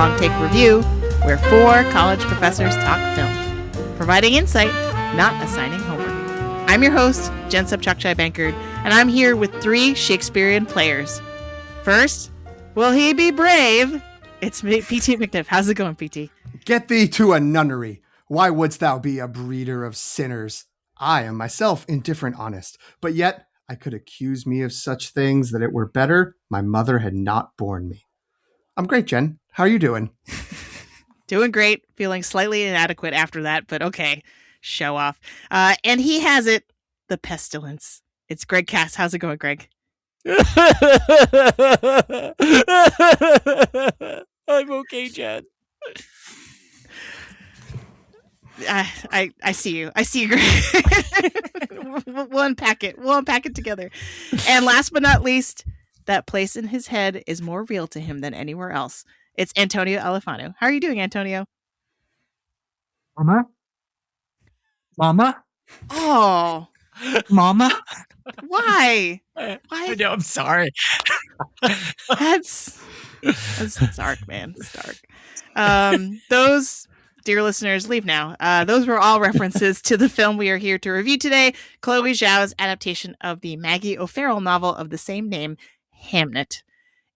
Long Take Review, where 4 college professors talk film, providing insight, not assigning homework. I'm your host, Jen Subchakchai-Bankard, and I'm here with 3 Shakespearean players. First, will he be brave? It's P.T. McNiff. How's it going, P.T.? Get thee to a nunnery. Why wouldst thou be a breeder of sinners? I am myself indifferent honest, but yet I could accuse me of such things that it were better my mother had not borne me. I'm great, Jen. How are you doing? Doing great. Feeling slightly inadequate after that, but okay. Show off. And he has it, the pestilence. It's Greg Cass. How's it going, Greg? I'm okay, Jen. I see you. I see you, Greg. We'll unpack it. We'll unpack it together. And last but not least, that place in his head is more real to him than anywhere else. It's Antonio Alifano. How are you doing, Antonio? Mama? Oh. Mama? Why? I know, I'm sorry. That's dark, man. It's dark. Those, dear listeners, leave now. Those were all references to the film we are here to review today, Chloe Zhao's adaptation of the Maggie O'Farrell novel of the same name, Hamnet.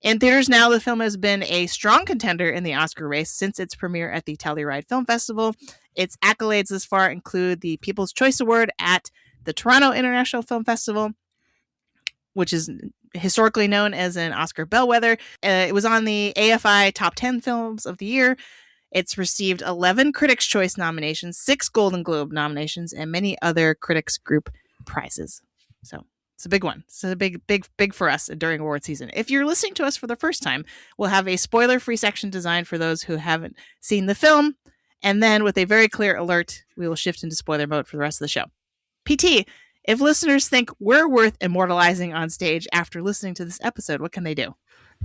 In theaters now, the film has been a strong contender in the Oscar race since its premiere at the Telluride Film Festival. Its accolades thus far include the People's Choice Award at the Toronto International Film Festival, which is historically known as an Oscar bellwether. It was on the AFI Top 10 Films of the Year. It's received 11 Critics' Choice nominations, 6 Golden Globe nominations, and many other Critics Group prizes. So it's a big one. It's a big for us during award season. If you're listening to us for the first time, we'll have a spoiler-free section designed for those who haven't seen the film. And then with a very clear alert, we will shift into spoiler mode for the rest of the show. PT, if listeners think we're worth immortalizing on stage after listening to this episode, what can they do?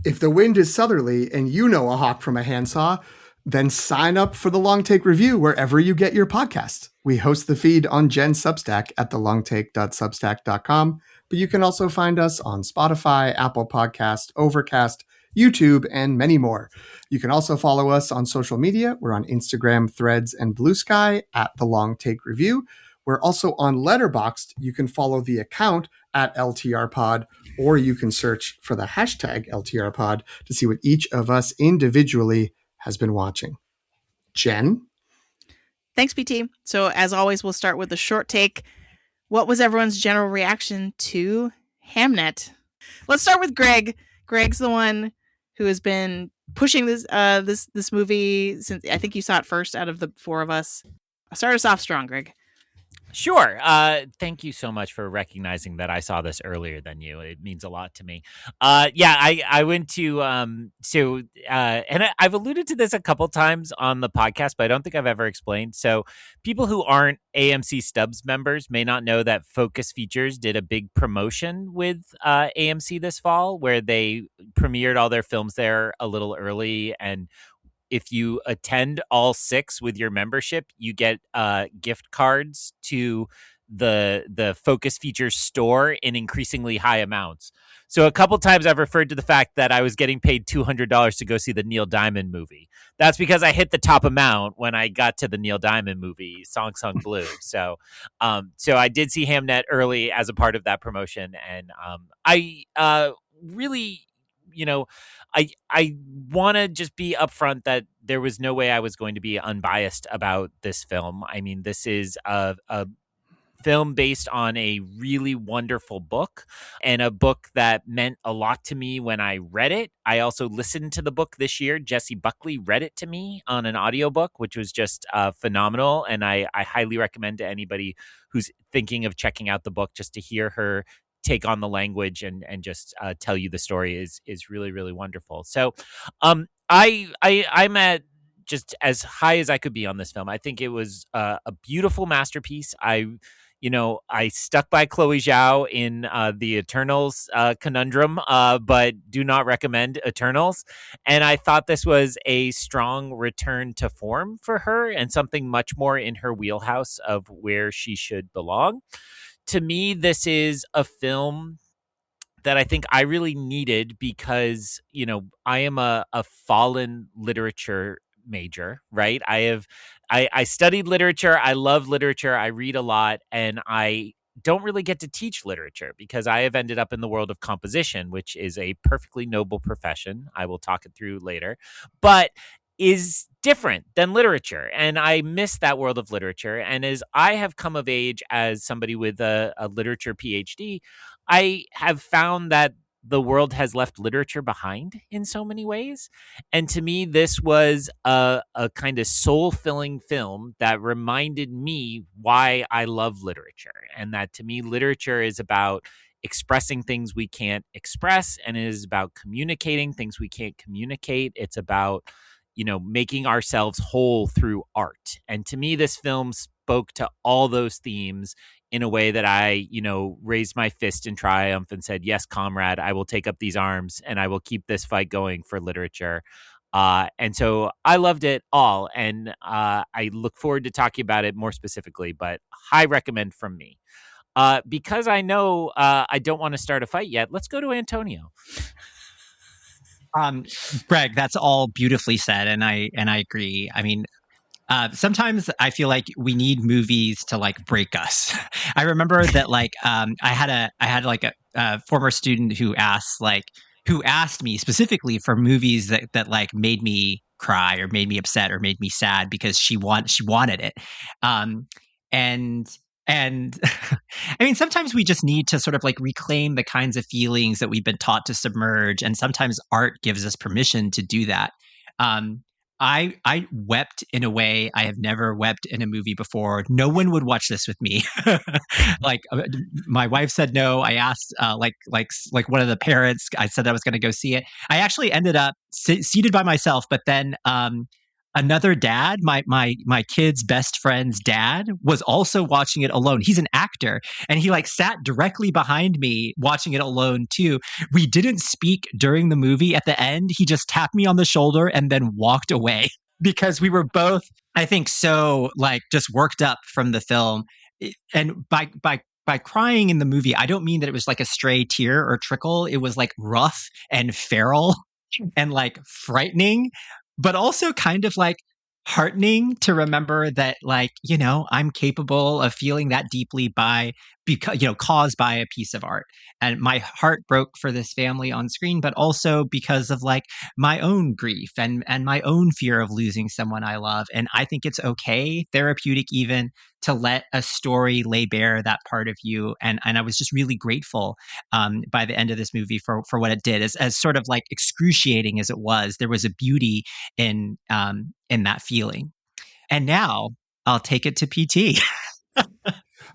If the wind is southerly and you know a hawk from a handsaw, then sign up for the Long Take Review wherever you get your podcast. We host the feed on Jen's Substack at thelongtake.substack.com, but you can also find us on Spotify, Apple Podcast, Overcast, YouTube, and many more. You can also follow us on social media. We're on Instagram, Threads, and Blue Sky at The Long Take Review. We're also on Letterboxd. You can follow the account at LTRpod, or you can search for the hashtag LTRpod to see what each of us individually has been watching. Jen? Thanks, PT. So as always, we'll start with a short take. What was everyone's general reaction to Hamnet? Let's start with Greg. Greg's the one who has been pushing this movie since I think you saw it first out of the 4 of us. Start us off strong, Greg. Sure. Thank you so much for recognizing that I saw this earlier than you. It means a lot to me. I went to and I've alluded to this a couple times on the podcast, but I don't think I've ever explained. So people who aren't AMC Stubs members may not know that Focus Features did a big promotion with AMC this fall, where they premiered all their films there a little early, and if you attend all 6 with your membership, you get gift cards to the Focus Features store in increasingly high amounts. So a couple times I've referred to the fact that I was getting paid $200 to go see the Neil Diamond movie. That's because I hit the top amount when I got to the Neil Diamond movie, Song Sung Blue. So I did see Hamnet early as a part of that promotion, and I really, I want to just be upfront that there was no way I was going to be unbiased about this film. I mean, this is a film based on a really wonderful book, and a book that meant a lot to me when I read it. I also listened to the book this year. Jessie Buckley read it to me on an audiobook, which was just phenomenal. And I highly recommend to anybody who's thinking of checking out the book just to hear her take on the language and just tell you the story is really, really wonderful. So I'm at just as high as I could be on this film. I think it was a beautiful masterpiece. I stuck by Chloe Zhao in the Eternals conundrum, but do not recommend Eternals. And I thought this was a strong return to form for her and something much more in her wheelhouse of where she should belong. To me, this is a film that I think I really needed because, I am a fallen literature major, right? I studied literature. I love literature. I read a lot, and I don't really get to teach literature because I have ended up in the world of composition, which is a perfectly noble profession. I will talk it through later, but is different than literature. And I miss that world of literature. And as I have come of age as somebody with a literature PhD, I have found that the world has left literature behind in so many ways. And to me, this was a kind of soul filling film that reminded me why I love literature. And that to me, literature is about expressing things we can't express, and it is about communicating things we can't communicate. It's about, making ourselves whole through art. And to me, this film spoke to all those themes in a way that I, raised my fist in triumph and said, yes, comrade, I will take up these arms and I will keep this fight going for literature. And so I loved it all. And I look forward to talking about it more specifically, but high recommend from me. Because I know I don't want to start a fight yet, let's go to Antonio. Greg, that's all beautifully said, and I agree. I mean, sometimes I feel like we need movies to like break us. I remember that I had like a former student who asked me specifically for movies that like made me cry or made me upset or made me sad because she wanted it. And and I mean, sometimes we just need to sort of like reclaim the kinds of feelings that we've been taught to submerge, and sometimes art gives us permission to do that. Um, I wept in a way I have never wept in a movie before. No one would watch this with me. like my wife said no. I asked like one of the parents. I said I was going to go see it. I actually ended up seated by myself, but then another dad, my kid's best friend's dad, was also watching it alone. He's an actor, and he like sat directly behind me watching it alone too. We didn't speak during the movie. At the end, he just tapped me on the shoulder and then walked away because we were both, I think, so like just worked up from the film. And by crying in the movie, I don't mean that it was like a stray tear or trickle. It was like rough and feral and like frightening, but also kind of like heartening to remember that, like, I'm capable of feeling that deeply because caused by a piece of art. And my heart broke for this family on screen, but also because of like my own grief and my own fear of losing someone I love. And I think it's okay, therapeutic even, to let a story lay bare that part of you. And I was just really grateful by the end of this movie for what it did. As sort of like excruciating as it was, there was a beauty in that feeling. And now I'll take it to PT.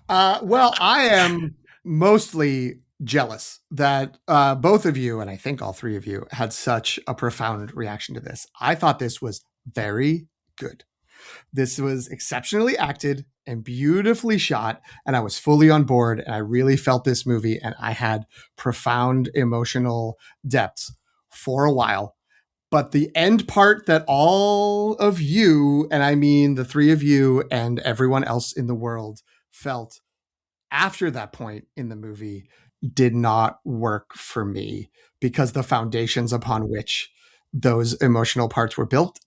Well, I am mostly jealous that both of you, and I think all three of you, had such a profound reaction to this. I thought this was very good. This was exceptionally acted and beautifully shot, and I was fully on board, and I really felt this movie, and I had profound emotional depths for a while. But the end part that all of you, and I mean the three of you and everyone else in the world, felt after that point in the movie did not work for me, because the foundations upon which those emotional parts were built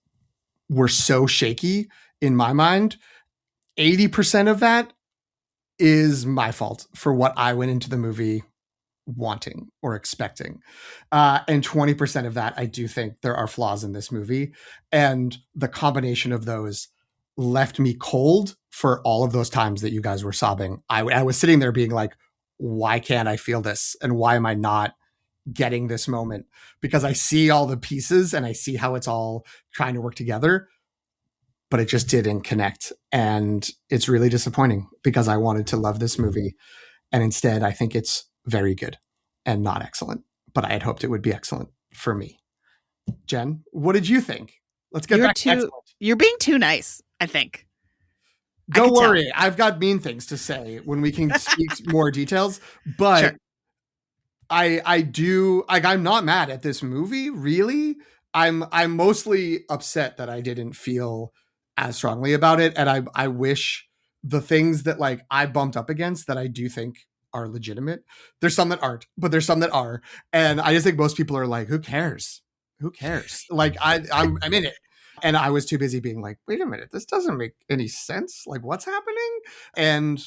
were so shaky in my mind. 80% of that is my fault for what I went into the movie wanting or expecting. And 20% of that, I do think there are flaws in this movie. And the combination of those left me cold for all of those times that you guys were sobbing. I was sitting there being like, why can't I feel this? And why am I not getting this moment? Because I see all the pieces and I see how it's all trying to work together, but it just didn't connect. And it's really disappointing because I wanted to love this movie. And instead, I think it's very good and not excellent, but I had hoped it would be excellent for me. Jen, what did you think? Let's get back to excellent. You're being too nice, I think. Don't worry. I've got mean things to say when we can speak more details, but sure. I do, like, I'm not mad at this movie, really. I'm mostly upset that I didn't feel as strongly about it. And I wish the things that like I bumped up against that I do think are legitimate. There's some that aren't, but there's some that are. And I just think most people are like, who cares? Who cares? Like I'm in it. And I was too busy being like, wait a minute, this doesn't make any sense. Like, what's happening? And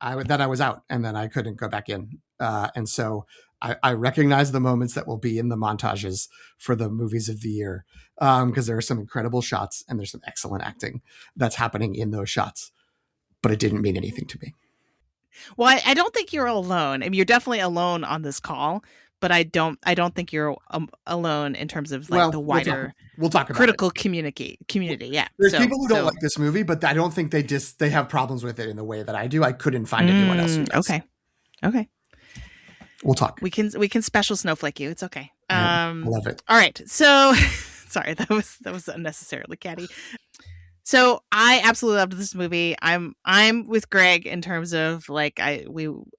then I was out, and then I couldn't go back in. And so I recognize the moments that will be in the montages for the movies of the year, because there are some incredible shots and there's some excellent acting that's happening in those shots. But it didn't mean anything to me. Well, I don't think you're alone. I mean, you're definitely alone on this call, but I don't think you're alone in terms of like the wider we'll talk about critical community. Yeah, there's people who don't like this movie, but I don't think they have problems with it in the way that I do. I couldn't find anyone else who does. Okay. We'll talk. We can special snowflake you. It's okay. I love it. All right. So sorry, that was unnecessarily catty. So I absolutely loved this movie. I'm with Greg in terms of like I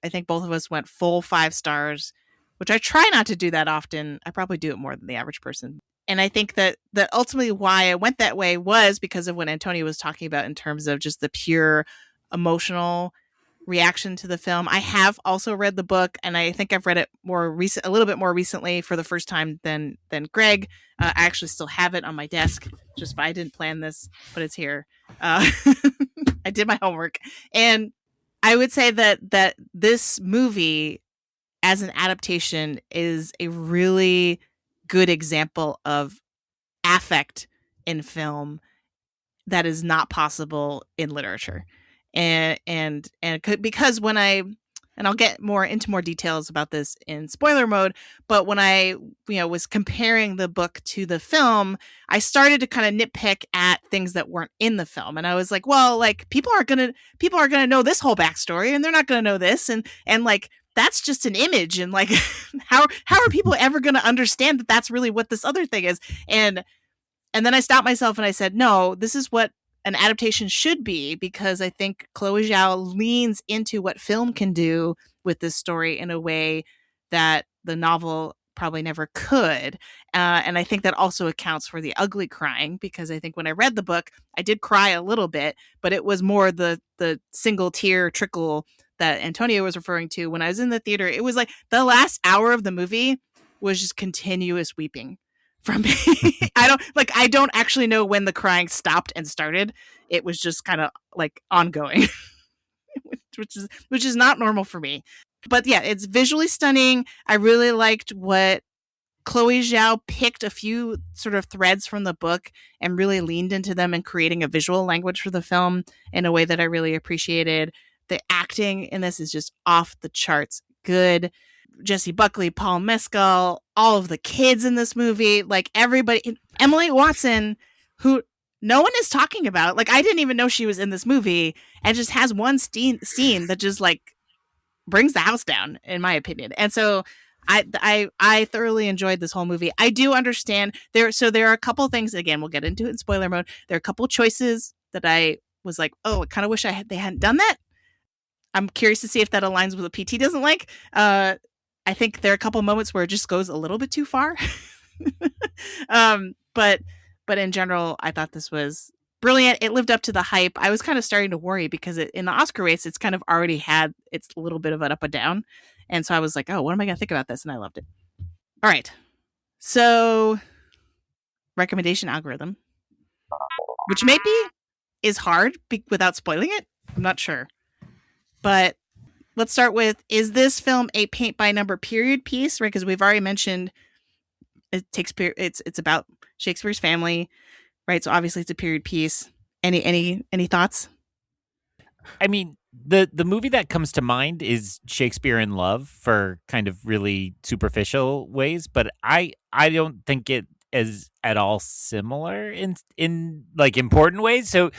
think both of us went full 5 stars, which I try not to do that often. I probably do it more than the average person. And I think that ultimately why I went that way was because of what Antonio was talking about in terms of just the pure emotional reaction to the film. I have also read the book, and I think I've read it a little bit more recently for the first time than Greg. I actually still have it on my desk, just I didn't plan this, but it's here. I did my homework, and I would say that this movie as an adaptation is a really good example of affect in film that is not possible in literature. And because when I'll get into more details about this in spoiler mode, but when I was comparing the book to the film, I started to kind of nitpick at things that weren't in the film, and I was like, well, like people are gonna know this whole backstory, and they're not gonna know this, and like that's just an image, and like how are people ever gonna understand that that's really what this other thing is? And then I stopped myself and I said, no, this is what an adaptation should be, because I think Chloe Zhao leans into what film can do with this story in a way that the novel probably never could. And I think that also accounts for the ugly crying, because I think when I read the book, I did cry a little bit, but it was more the single tear trickle that Antonio was referring to. When I was in the theater, it was like the last hour of the movie was just continuous weeping from me. I don't actually know when the crying stopped and started. It was just kind of like ongoing, which is not normal for me. But yeah, it's visually stunning. I really liked what Chloe Zhao picked a few sort of threads from the book and really leaned into them in creating a visual language for the film in a way that I really appreciated. The acting in this is just off the charts good. Jesse Buckley, Paul Mescal, all of the kids in this movie, like everybody, Emily Watson, who no one is talking about. Like I didn't even know she was in this movie, and just has one scene that just like brings the house down, in my opinion. And so I thoroughly enjoyed this whole movie. I do understand there are a couple things, again, we'll get into it in spoiler mode. There are a couple choices that I was like, oh, I kind of wish they hadn't done that. I'm curious to see if that aligns with what PT doesn't like. I think there are a couple moments where it just goes a little bit too far. But in general, I thought this was brilliant. It lived up to the hype. I was kind of starting to worry because in the Oscar race, it's kind of already had its little bit of an up and down. And so I was like, oh, what am I going to think about this? And I loved it. All right. So recommendation algorithm, which maybe is hard without spoiling it. I'm not sure. But let's start with, is this film a paint by number period piece? Right, because we've already mentioned it's about Shakespeare's family, right? So obviously it's a period piece. Any thoughts? I mean, the movie that comes to mind is Shakespeare in Love for kind of really superficial ways, but I don't think it is at all similar in like important ways. So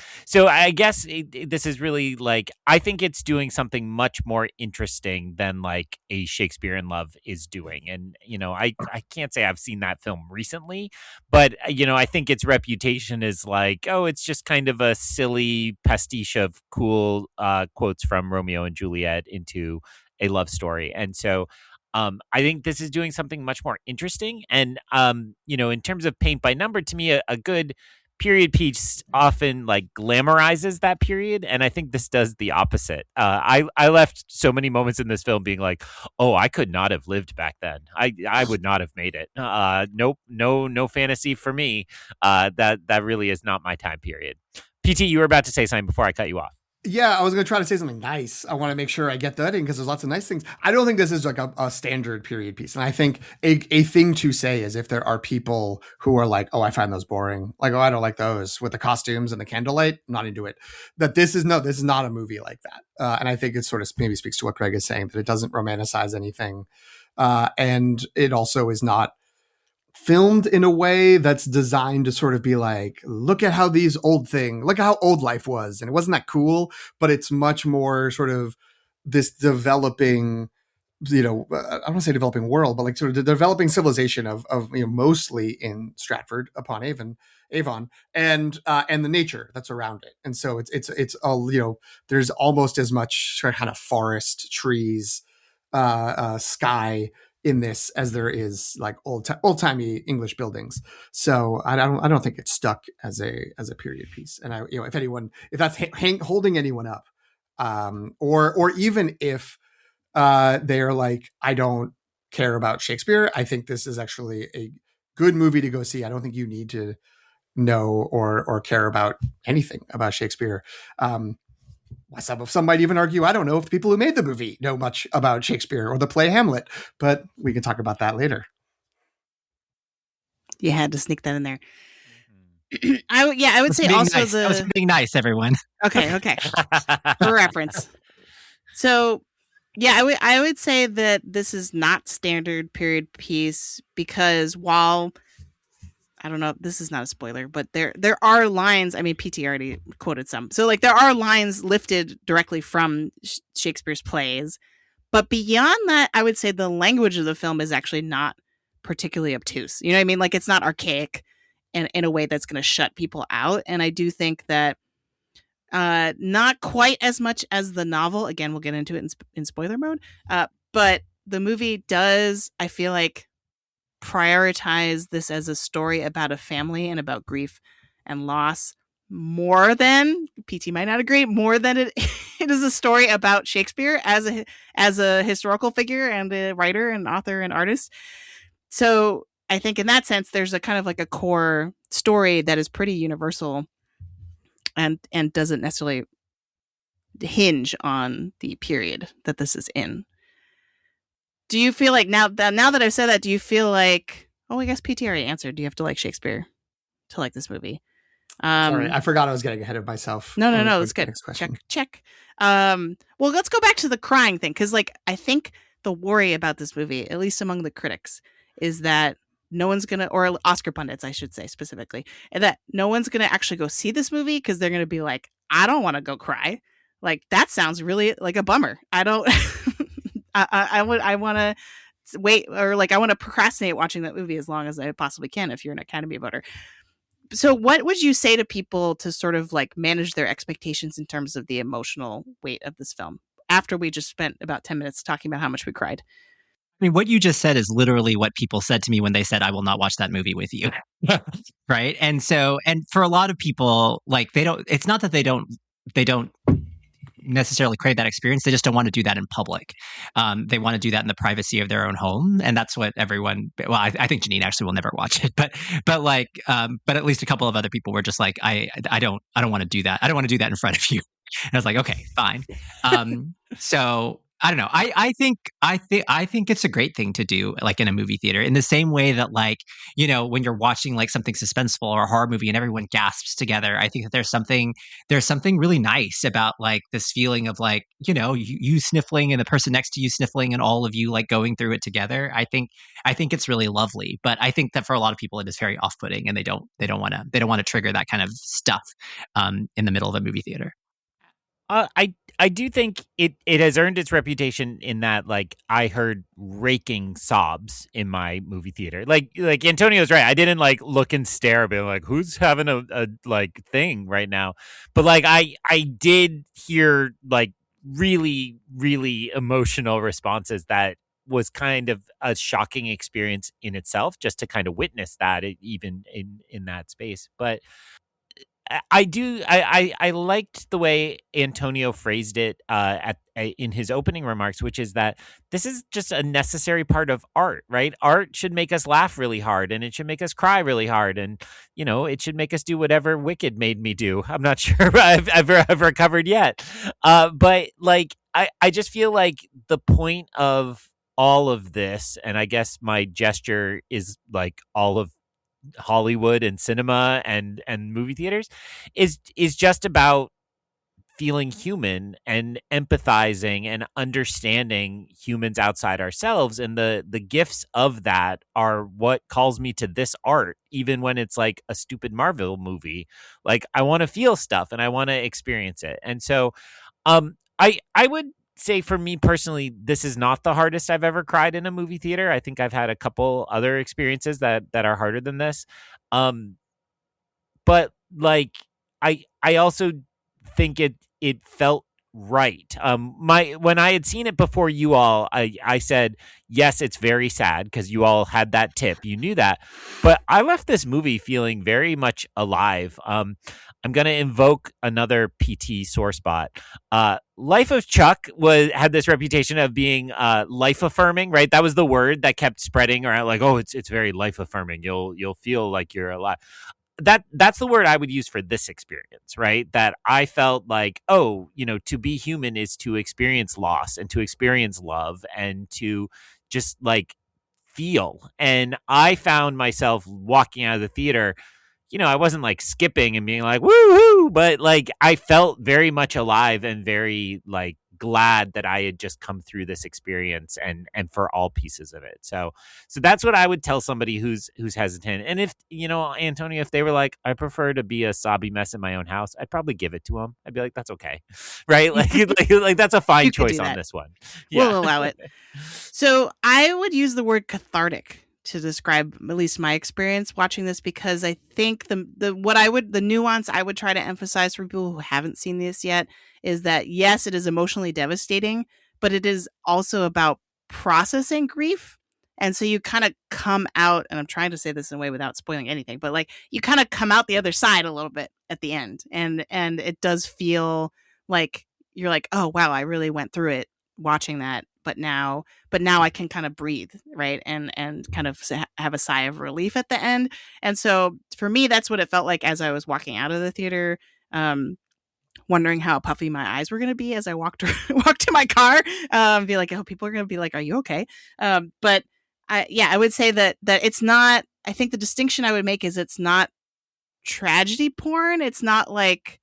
I guess this is really like, I think it's doing something much more interesting than like a Shakespeare in Love is doing. And I can't say I've seen that film recently, but I think its reputation is like, oh, it's just kind of a silly pastiche of cool quotes from Romeo and Juliet into a love story. And so I think this is doing something much more interesting. And, in terms of paint by number, to me, a good period piece often like glamorizes that period, and I think this does the opposite. I left so many moments in this film being like, oh, I could not have lived back then. I would not have made it. Nope, no fantasy for me. That really is not my time period. PT, you were about to say something before I cut you off. Yeah, I was going to try to say something nice. I want to make sure I get that in because there's lots of nice things. I don't think this is like a standard period piece. And I think a thing to say is if there are people who are like, oh, I find those boring. Like, oh, I don't like those with the costumes and the candlelight. I'm not into it. That this is not a movie like that. And I think it sort of maybe speaks to what Greg is saying, that it doesn't romanticize anything. And it also is not filmed in a way that's designed to sort of be like, look at how old life was. And it wasn't that cool, but it's much more sort of this developing, I don't want to say developing world, but like sort of the developing civilization of mostly in Stratford upon Avon and the nature that's around it. And so it's all, there's almost as much kind of forest, trees, sky in this as there is like old-timey English buildings. So I don't think it's stuck as a period piece. And if that's holding anyone up, or even if they are like, I don't care about Shakespeare, I think this is actually a good movie to go see. I don't think you need to know or care about anything about Shakespeare. Some might even argue, I don't know if the people who made the movie know much about Shakespeare or the play Hamlet, but we can talk about that later. You had to sneak that in there. I would say also nice. I was being nice, everyone. Okay. For reference. So, yeah, I would say that this is not standard period piece because while I don't know, this is not a spoiler, but there are lines. I mean, PT already quoted some. So like there are lines lifted directly from Shakespeare's plays. But beyond that, I would say the language of the film is actually not particularly obtuse. You know what I mean? Like it's not archaic in a way that's going to shut people out. And I do think that not quite as much as the novel. Again, we'll get into it in spoiler mode. But the movie does, I feel like, prioritize this as a story about a family and about grief and loss more than PT might not agree, more than it is a story about Shakespeare as a historical figure and a writer and author and artist. So I think in that sense, there's a kind of like a core story that is pretty universal and doesn't necessarily hinge on the period that this is in. Do you feel like now that I've said that, do you feel like, I guess PT already answered, do you have to like Shakespeare to like this movie? Sorry, I forgot I was getting ahead of myself. No, it's good. Check. Well, let's go back to the crying thing, because like I think the worry about this movie, at least among the critics, is that no one's gonna, or Oscar pundits, I should say specifically, and that no one's gonna actually go see this movie because they're gonna be like, I don't want to go cry. Like that sounds really like a bummer. I don't. I want to wait, or like I want to procrastinate watching that movie as long as I possibly can if you're an Academy voter. So what would you say to people to sort of like manage their expectations in terms of the emotional weight of this film after we just spent about 10 minutes talking about how much we cried? I mean, what you just said is literally what people said to me when they said, I will not watch that movie with you. Right. And for a lot of people, like it's not that they don't necessarily crave that experience. They just don't want to do that in public. They want to do that in the privacy of their own home. And that's what everyone, well, I think Janine actually will never watch it, but at least a couple of other people were just like, I don't want to do that. I don't want to do that in front of you. And I was like, okay, fine. So I don't know. I think it's a great thing to do, like in a movie theater, in the same way that, like, when you're watching like something suspenseful or a horror movie and everyone gasps together. I think that there's something really nice about like this feeling of like, you sniffling and the person next to you sniffling and all of you like going through it together. I think it's really lovely. But I think that for a lot of people, it is very off-putting, and they don't want to trigger that kind of stuff in the middle of a movie theater. I do think it has earned its reputation in that, like, I heard raking sobs in my movie theater. Like Antonio's right. I didn't like look and stare, but like, who's having a like thing right now? But like, I did hear like really, really emotional responses that was kind of a shocking experience in itself, just to kind of witness that even in that space. But I do. I liked the way Antonio phrased it in his opening remarks, which is that this is just a necessary part of art, right? Art should make us laugh really hard, and it should make us cry really hard, and it should make us do whatever Wicked made me do. I'm not sure I've recovered yet, but like I just feel like the point of all of this, and I guess my gesture is like all of Hollywood and cinema and movie theaters is just about feeling human and empathizing and understanding humans outside ourselves, and the gifts of that are what calls me to this art, even when it's like a stupid Marvel movie. Like, I want to feel stuff and I want to experience it. And so I would say, for me personally, this is not the hardest I've ever cried in a movie theater. I think I've had a couple other experiences that are harder than this. Um, but like, I also think it felt right. When I had seen it before you all, I said, yes, it's very sad, because you all had that tip. You knew that. But I left this movie feeling very much alive. I'm going to invoke another PT sore spot. Life of Chuck had this reputation of being life affirming, right? That was the word that kept spreading around, like, oh, it's very life affirming. You'll feel like you're alive. That's the word I would use for this experience, right? That I felt like, oh, to be human is to experience loss and to experience love and to just like feel. And I found myself walking out of the theater, I wasn't like skipping and being like, woo-hoo, but like I felt very much alive and very like glad that I had just come through this experience and for all pieces of it. So that's what I would tell somebody who's hesitant. And if, Antonio, if they were like, I prefer to be a sobby mess in my own house, I'd probably give it to them. I'd be like, that's okay. Right? Like that's a fine choice on this one. We'll allow it. So I would use the word cathartic to describe at least my experience watching this, because I think the nuance I would try to emphasize for people who haven't seen this yet is that, yes, it is emotionally devastating, but it is also about processing grief. And so you kind of come out, and I'm trying to say this in a way without spoiling anything, but like you kind of come out the other side a little bit at the end. And it does feel like you're like, oh, wow, I really went through it watching that. But now I can kind of breathe, right? And kind of have a sigh of relief at the end. And so for me, that's what it felt like as I was walking out of the theater, wondering how puffy my eyes were going to be as I walked to my car. Be like, oh, people are going to be like, are you okay? But I would say that it's not. I think the distinction I would make is it's not tragedy porn. It's not like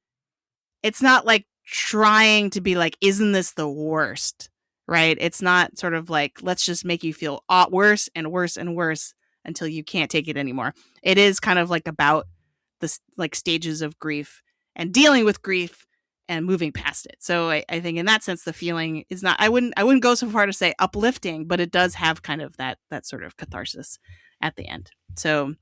trying to be like, isn't this the worst? Right? It's not sort of like, let's just make you feel worse and worse and worse until you can't take it anymore. It is kind of like about the like stages of grief and dealing with grief and moving past it. So I think in that sense, the feeling is not, I wouldn't go so far to say uplifting, but it does have kind of that sort of catharsis at the end. So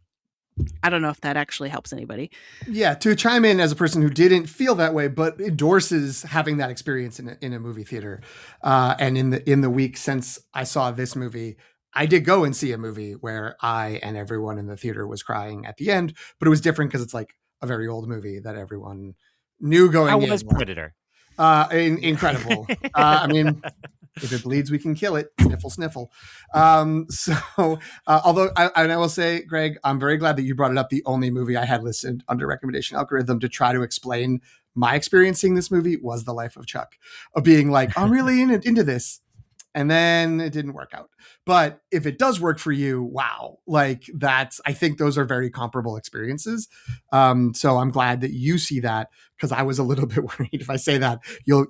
I don't know if that actually helps anybody. Yeah, to chime in as a person who didn't feel that way, but endorses having that experience in a movie theater. And in the week since I saw this movie, I did go and see a movie where I and everyone in the theater was crying at the end, but it was different because it's like a very old movie that everyone knew going in. How was Predator? Incredible. I mean, if it bleeds, we can kill it. Sniffle, sniffle. Although I will say, Greg, I'm very glad that you brought it up. The only movie I had listed under recommendation algorithm to try to explain my experience seeing this movie was The Life of Chuck, of being like, I'm really into this. And then it didn't work out. But if it does work for you, wow. Like I think those are very comparable experiences. So I'm glad that you see that, because I was a little bit worried if I say that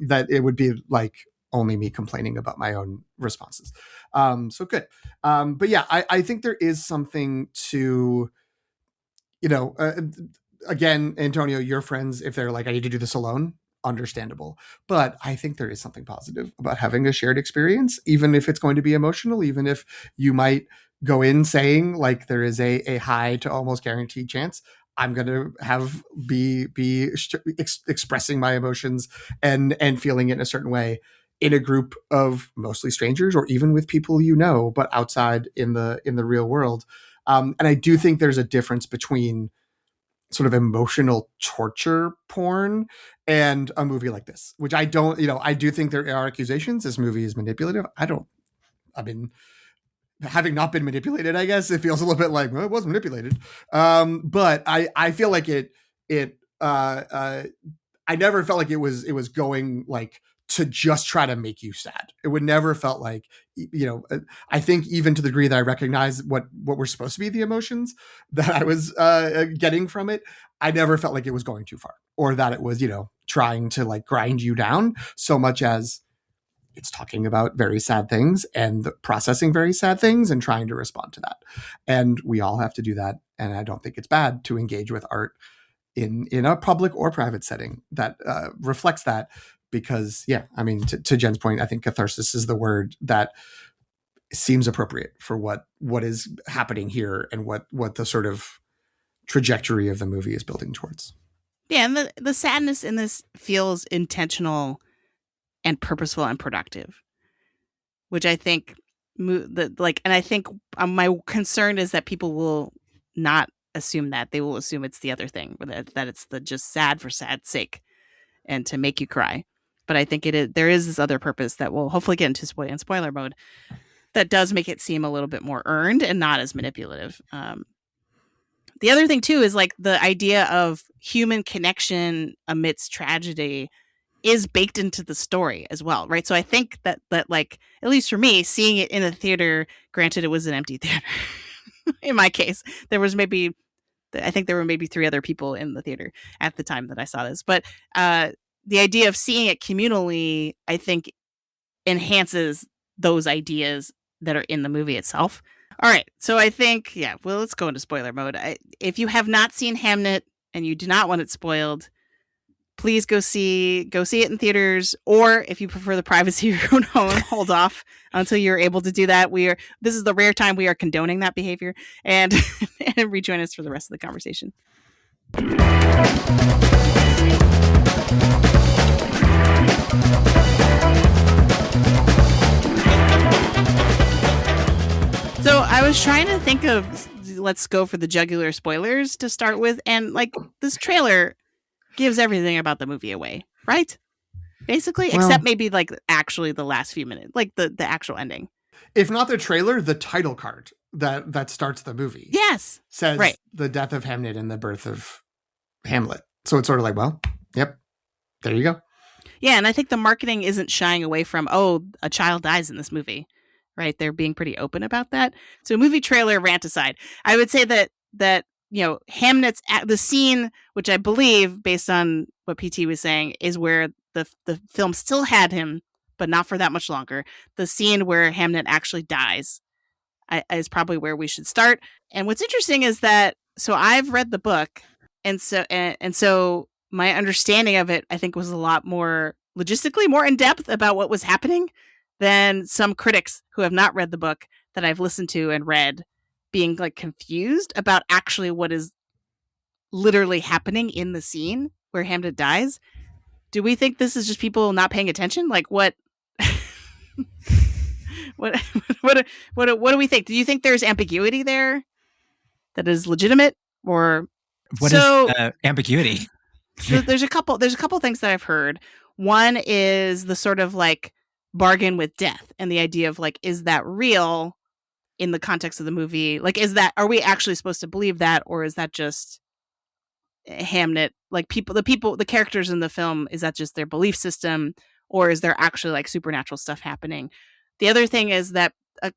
that it would be like only me complaining about my own responses. So good. But yeah, I think there is something to, again, Antonio, your friends, if they're like, I need to do this alone, understandable. But I think there is something positive about having a shared experience, even if it's going to be emotional, even if you might go in saying like there is a high to almost guaranteed chance I'm going to be expressing my emotions and feeling it in a certain way in a group of mostly strangers, or even with people but outside in the real world. And I do think there's a difference between sort of emotional torture porn and a movie like this, which I don't, I do think there are accusations this movie is manipulative. Having not been manipulated, I guess it feels a little bit like, well, it was manipulated. But I feel like I never felt like it was going like to just try to make you sad. It would never felt like, I think even to the degree that I recognize what were supposed to be the emotions that I was getting from it, I never felt like it was going too far or that it was, trying to like grind you down so much as it's talking about very sad things and processing very sad things and trying to respond to that. And we all have to do that. And I don't think it's bad to engage with art in a public or private setting that reflects that, because to Jen's point, I think catharsis is the word that seems appropriate for what is happening here and what the sort of trajectory of the movie is building towards. Yeah, and the sadness in this feels intentional and purposeful and productive, which I think I think my concern is that people will not assume that. They will assume it's the other thing, that it's the just sad for sad's sake and to make you cry. But I think there is this other purpose that we'll hopefully get into in spoiler mode that does make it seem a little bit more earned and not as manipulative. The other thing too is like the idea of human connection amidst tragedy is baked into the story as well, right? So I think that like, at least for me, seeing it in a theater, granted it was an empty theater. In my case, there were maybe 3 other people in the theater at the time that I saw this. But the idea of seeing it communally, I think, enhances those ideas that are in the movie itself. All right. So I think, let's go into spoiler mode. If you have not seen Hamnet and you do not want it spoiled, please go see it in theaters, or if you prefer the privacy of your own home, hold off until you're able to do that. This is the rare time we are condoning that behavior, and rejoin us for the rest of the conversation. So I was trying to think of, let's go for the jugular spoilers to start with, and like this trailer gives everything about the movie away, right? Basically, except maybe like actually the last few minutes, like the actual ending. If not the trailer, the title card that starts the movie. Yes. Says right. The death of Hamnet and the birth of Hamlet. So it's sort of like, well, yep, there you go. Yeah, and I think the marketing isn't shying away from, a child dies in this movie, right? They're being pretty open about that. So movie trailer rant aside, I would say that Hamnet's the scene, which I believe, based on what PT was saying, is where the film still had him, but not for that much longer. The scene where Hamnet actually dies is probably where we should start. And what's interesting is that, so I've read the book, and so my understanding of it, I think, was a lot more logistically more in depth about what was happening than some critics who have not read the book that I've listened to and read, being like confused about actually what is literally happening in the scene where Hamnet dies. Do we think this is just people not paying attention? Like what what do we think? Do you think there's ambiguity there that is legitimate, or what is ambiguity? So there's a couple things that I've heard. One is the sort of like bargain with death and the idea of like, is that real in the context of the movie? Like, are we actually supposed to believe that, or is that just Hamnet? Like the characters in the film, is that just their belief system, or is there actually like supernatural stuff happening? The other thing is that I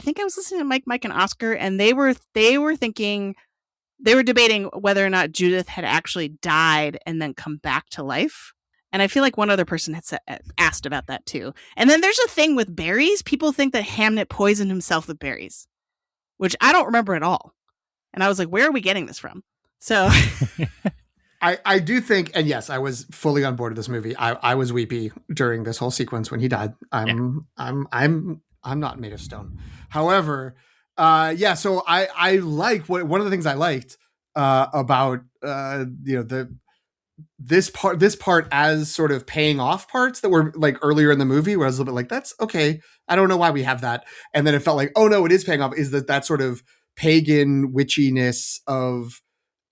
think I was listening to Mike and Oscar, and they were thinking, they were debating whether or not Judith had actually died and then come back to life. And I feel like one other person had asked about that too. And then there's a thing with berries. People think that Hamnet poisoned himself with berries, which I don't remember at all. And I was like, where are we getting this from? So I do think, and yes, I was fully on board with this movie. I was weepy during this whole sequence when he died. I'm not made of stone. However, so I like one of the things I liked about this part as sort of paying off parts that were like earlier in the movie, where I was a little bit like, that's okay, I don't know why we have that, and then it felt like, oh no, it is paying off, is that sort of pagan witchiness of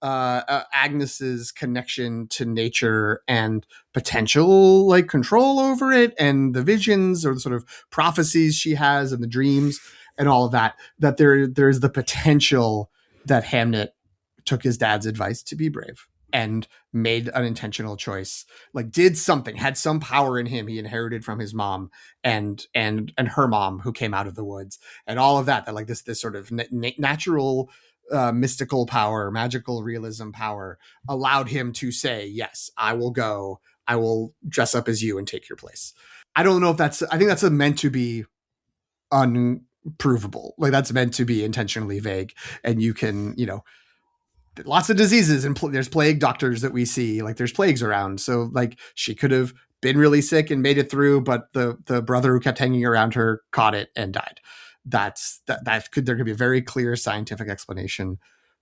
Agnes's connection to nature and potential like control over it, and the visions or the sort of prophecies she has and the dreams and all of that, that there's the potential that Hamnet took his dad's advice to be brave and made an intentional choice, like did something, had some power in him he inherited from his mom and her mom who came out of the woods, and all of that like this sort of natural mystical power, magical realism power allowed him to say, yes, I will go, I will dress up as you and take your place. I don't know if I think that's meant to be unprovable. Like that's meant to be intentionally vague, and you can, lots of diseases and there's plague doctors that we see, like there's plagues around. So like she could have been really sick and made it through, but the brother who kept hanging around her caught it and died. There could be a very clear scientific explanation,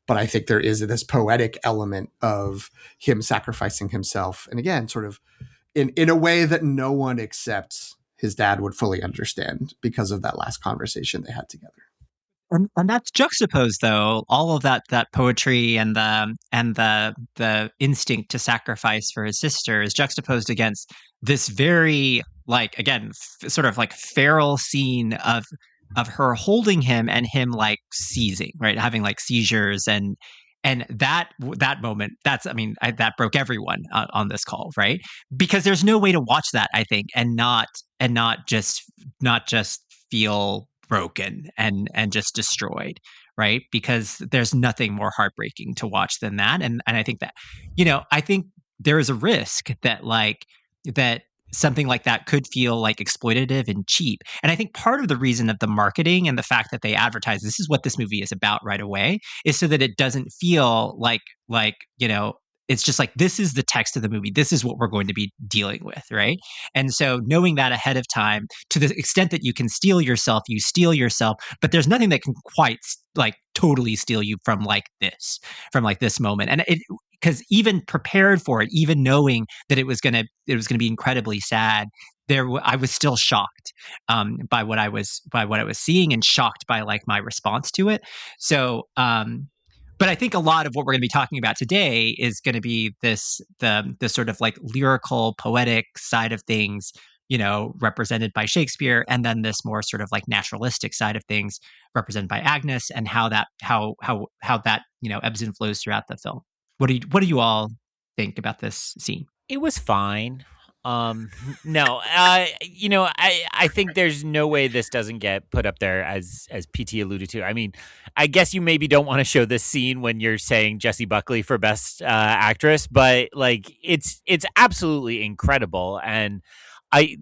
but I think there is this poetic element of him sacrificing himself, and again, sort of in a way that no one except his dad would fully understand because of that last conversation they had together. And that's juxtaposed, though, all of that poetry and the instinct to sacrifice for his sister is juxtaposed against this very, like, again, sort of like feral scene of her holding him and him like seizing, right, having like seizures, and that moment, that broke everyone on this call, right? Because there's no way to watch that, I think, and not just feel broken and just destroyed, right? Because there's nothing more heartbreaking to watch than that. And I think that, I think there is a risk that that something like that could feel like exploitative and cheap. And I think part of the reason of the marketing and the fact that they advertise this is what this movie is about right away is so that it doesn't feel like it's just like, this is the text of the movie. This is what we're going to be dealing with, right? And so knowing that ahead of time, to the extent that you can steel yourself, you steel yourself, but there's nothing that can quite like totally steal you from this moment. And because even prepared for it, even knowing that it was gonna be incredibly sad, I was still shocked by what I was seeing, and shocked by like my response to it. So, but I think a lot of what we're going to be talking about today is going to be the sort of like lyrical, poetic side of things, represented by Shakespeare, and then this more sort of like naturalistic side of things represented by Agnes, and how that ebbs and flows throughout the film. What do you all think about this scene? It was fine. No, I think there's no way this doesn't get put up there as PT alluded to. I mean, I guess you maybe don't want to show this scene when you're saying Jessie Buckley for best actress, but like it's absolutely incredible. And I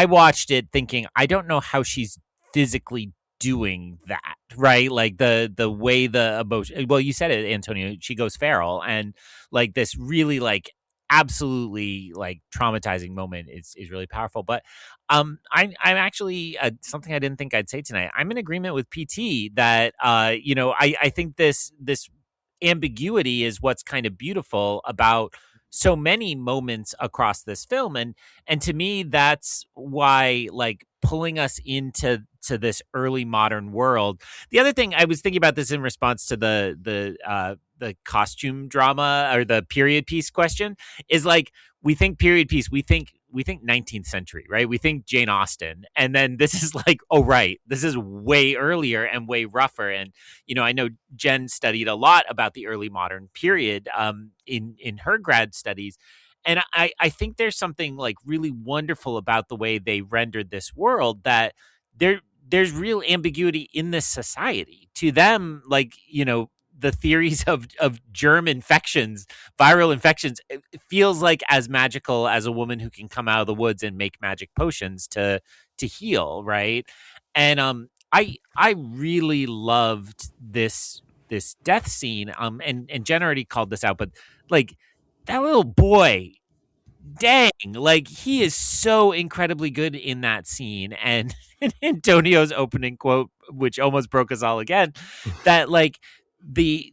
watched it thinking, I don't know how she's physically doing that, right? Like the way the emotion, well, you said it, Antonio, she goes feral, and like this really like absolutely like traumatizing moment is really powerful. But I'm actually something I didn't think I'd say tonight. I'm in agreement with PT that I think this ambiguity is what's kind of beautiful about so many moments across this film, and to me that's why like pulling us into this early modern world. The other thing I was thinking about this in response to the costume drama or the period piece question is like, we think period piece, we think 19th century, right? We think Jane Austen, and then this is like, oh right, this is way earlier and way rougher. And I know Jen studied a lot about the early modern period in her grad studies, and I think there's something like really wonderful about the way they rendered this world, that there's real ambiguity in this society. To them, like, the theories of germ infections, viral infections, it feels like as magical as a woman who can come out of the woods and make magic potions to heal, right? And I really loved this death scene. And Jen already called this out, but like that little boy, dang, like he is so incredibly good in that scene. And Antonio's opening quote, which almost broke us all again, that like the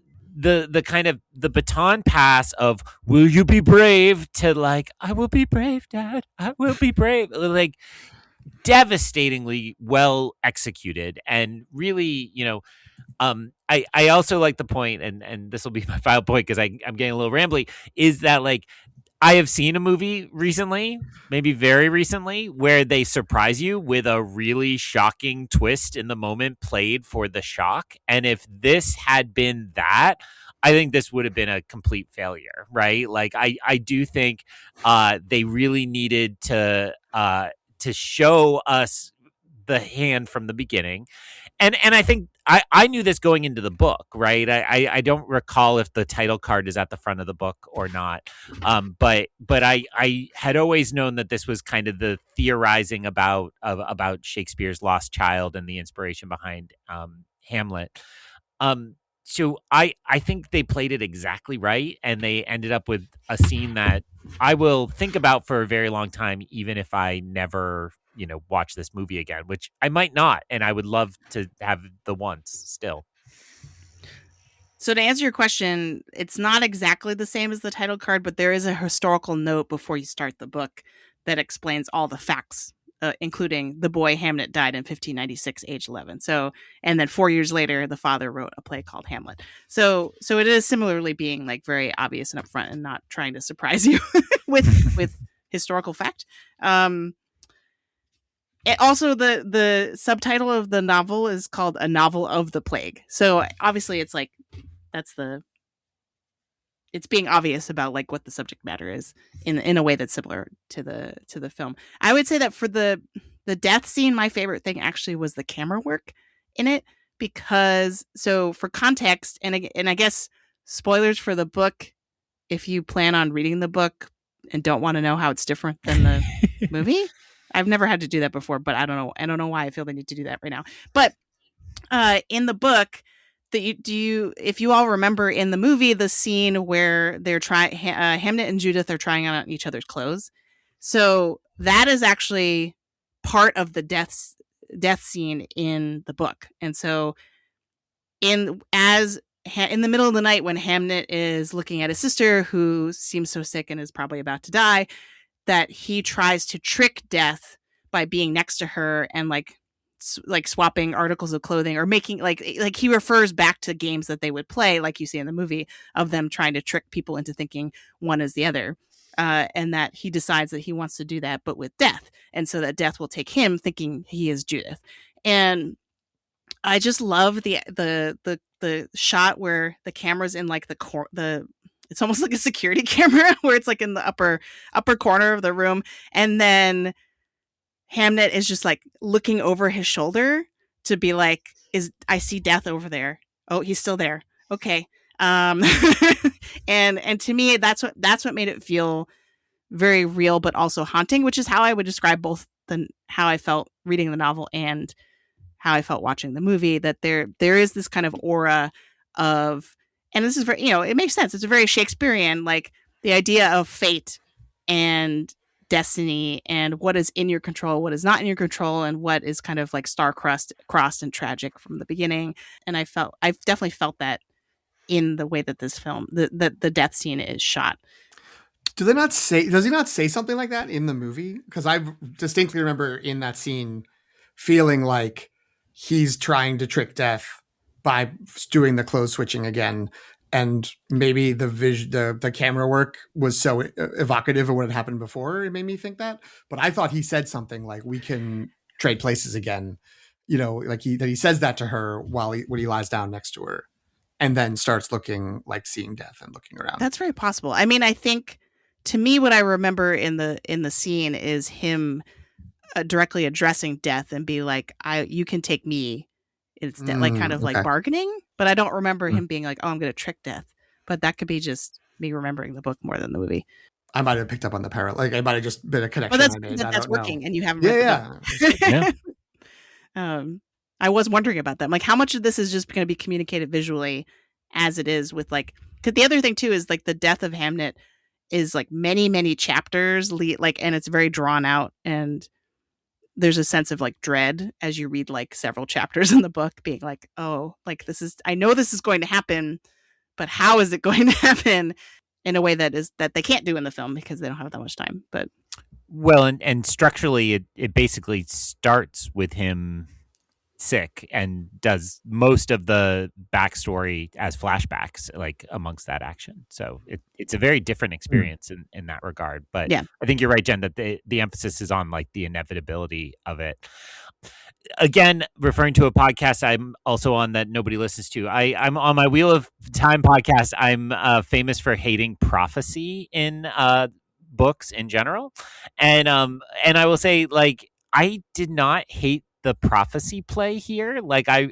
kind of the baton pass of "Will you be brave?" to like, "I will be brave, Dad. I will be brave." Like devastatingly well executed, and really, I also like the point, and this will be my final point because I'm getting a little rambly, is that like I have seen a movie recently, maybe very recently, where they surprise you with a really shocking twist in the moment played for the shock. And if this had been that, I think this would have been a complete failure, right? Like I do think they really needed to show us the hand from the beginning. And I think I knew this going into the book, right? I don't recall if the title card is at the front of the book or not. But I had always known that this was kind of the theorizing about Shakespeare's lost child and the inspiration behind Hamlet. So I think they played it exactly right, and they ended up with a scene that I will think about for a very long time, even if I never watch this movie again, which I might not, and I would love to have the once still. So to answer your question, it's not exactly the same as the title card, but there is a historical note before you start the book that explains all the facts, including the boy Hamnet died in 1596, age 11. So, and then 4 years later, the father wrote a play called Hamlet. So it is similarly being like very obvious and upfront and not trying to surprise you with historical fact. Also, the subtitle of the novel is called A Novel of the Plague. So obviously it's like, it's being obvious about like what the subject matter is in a way that's similar to the film. I would say that for the death scene, my favorite thing actually was the camera work in it, because so for context, and I guess spoilers for the book, if you plan on reading the book and don't want to know how it's different than the movie. I've never had to do that before, but I don't know why I feel the need to do that right now. But in the book, if you all remember in the movie, the scene where they're Hamnet and Judith are trying on each other's clothes. So that is actually part of the death scene in the book. And so in the middle of the night when Hamnet is looking at his sister, who seems so sick and is probably about to die, that he tries to trick Death by being next to her and like swapping articles of clothing, or making like he refers back to games that they would play, like you see in the movie, of them trying to trick people into thinking one is the other, and that he decides that he wants to do that, but with Death, and so that Death will take him thinking he is Judith. And I just love the shot where the camera's in like it's almost like a security camera where it's like in the upper corner of the room. And then Hamnet is just like looking over his shoulder to be like, I see Death over there. Oh, he's still there. Okay. And to me, that's what made it feel very real, but also haunting, which is how I would describe both how I felt reading the novel and how I felt watching the movie, that there is this kind of aura of, and this is very, it makes sense. It's a very Shakespearean, like the idea of fate and destiny and what is in your control, what is not in your control, and what is kind of like star-crossed and tragic from the beginning. And I've definitely felt that in the way that this film, the death scene is shot. Does he not say something like that in the movie? Because I distinctly remember in that scene feeling like he's trying to trick Death by doing the clothes switching again, and maybe the camera work was so evocative of what had happened before, it made me think that. But I thought he said something like, "We can trade places again," like he says that to her when he lies down next to her, and then starts looking like seeing Death and looking around. That's very possible. I mean, I think to me, what I remember in the scene is him directly addressing Death and be like, you can take me. It's like kind of like bargaining, but I don't remember him being like, oh, I'm going to trick Death. But that could be just me remembering the book more than the movie. I might have picked up on the parallel. Like, I might have just been a connection. Well, that's working, and you haven't read the book. Yeah. I was wondering about that. I'm like, how much of this is just going to be communicated visually as it is with like, because the other thing too is like the death of Hamnet is like many, many chapters, and it's very drawn out, and there's a sense of like dread as you read like several chapters in the book, being like, oh, like I know this is going to happen, but how is it going to happen in a way that they can't do in the film because they don't have that much time. But well, and structurally it basically starts with him sick and does most of the backstory as flashbacks, like amongst that action. So it's a very different experience in that regard. But Yeah. I think you're right, Jen, that the emphasis is on like the inevitability of it. Again, referring to a podcast I'm also on that nobody listens to. I'm on my Wheel of Time podcast. I'm famous for hating prophecy in books in general, and I will say, like, I did not hate the prophecy play here. Like, I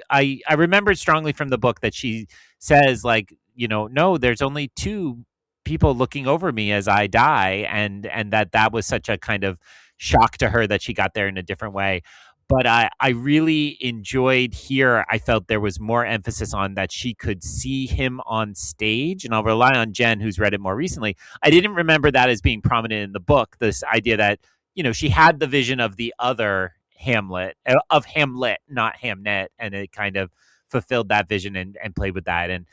remembered strongly from the book that she says, like, no, there's only two people looking over me as I die, and that was such a kind of shock to her that she got there in a different way. But I really enjoyed here. I felt there was more emphasis on that she could see him on stage. And I'll rely on Jen, who's read it more recently. I didn't remember that as being prominent in the book, this idea that, she had the vision of the other Hamlet, of Hamlet, not Hamnet. And it kind of fulfilled that vision and played with that. And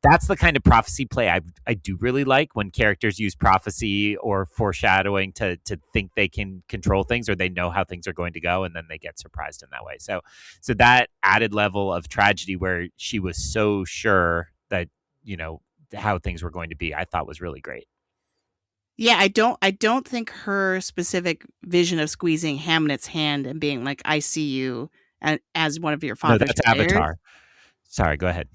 that's the kind of prophecy play I do really like, when characters use prophecy or foreshadowing to think they can control things, or they know how things are going to go, and then they get surprised in that way. So that added level of tragedy where she was so sure that, how things were going to be, I thought was really great. Yeah, I don't think her specific vision of squeezing Hamnet's hand and being like, "I see you," as one of your father's. No, that's Avatar. Sorry, go ahead.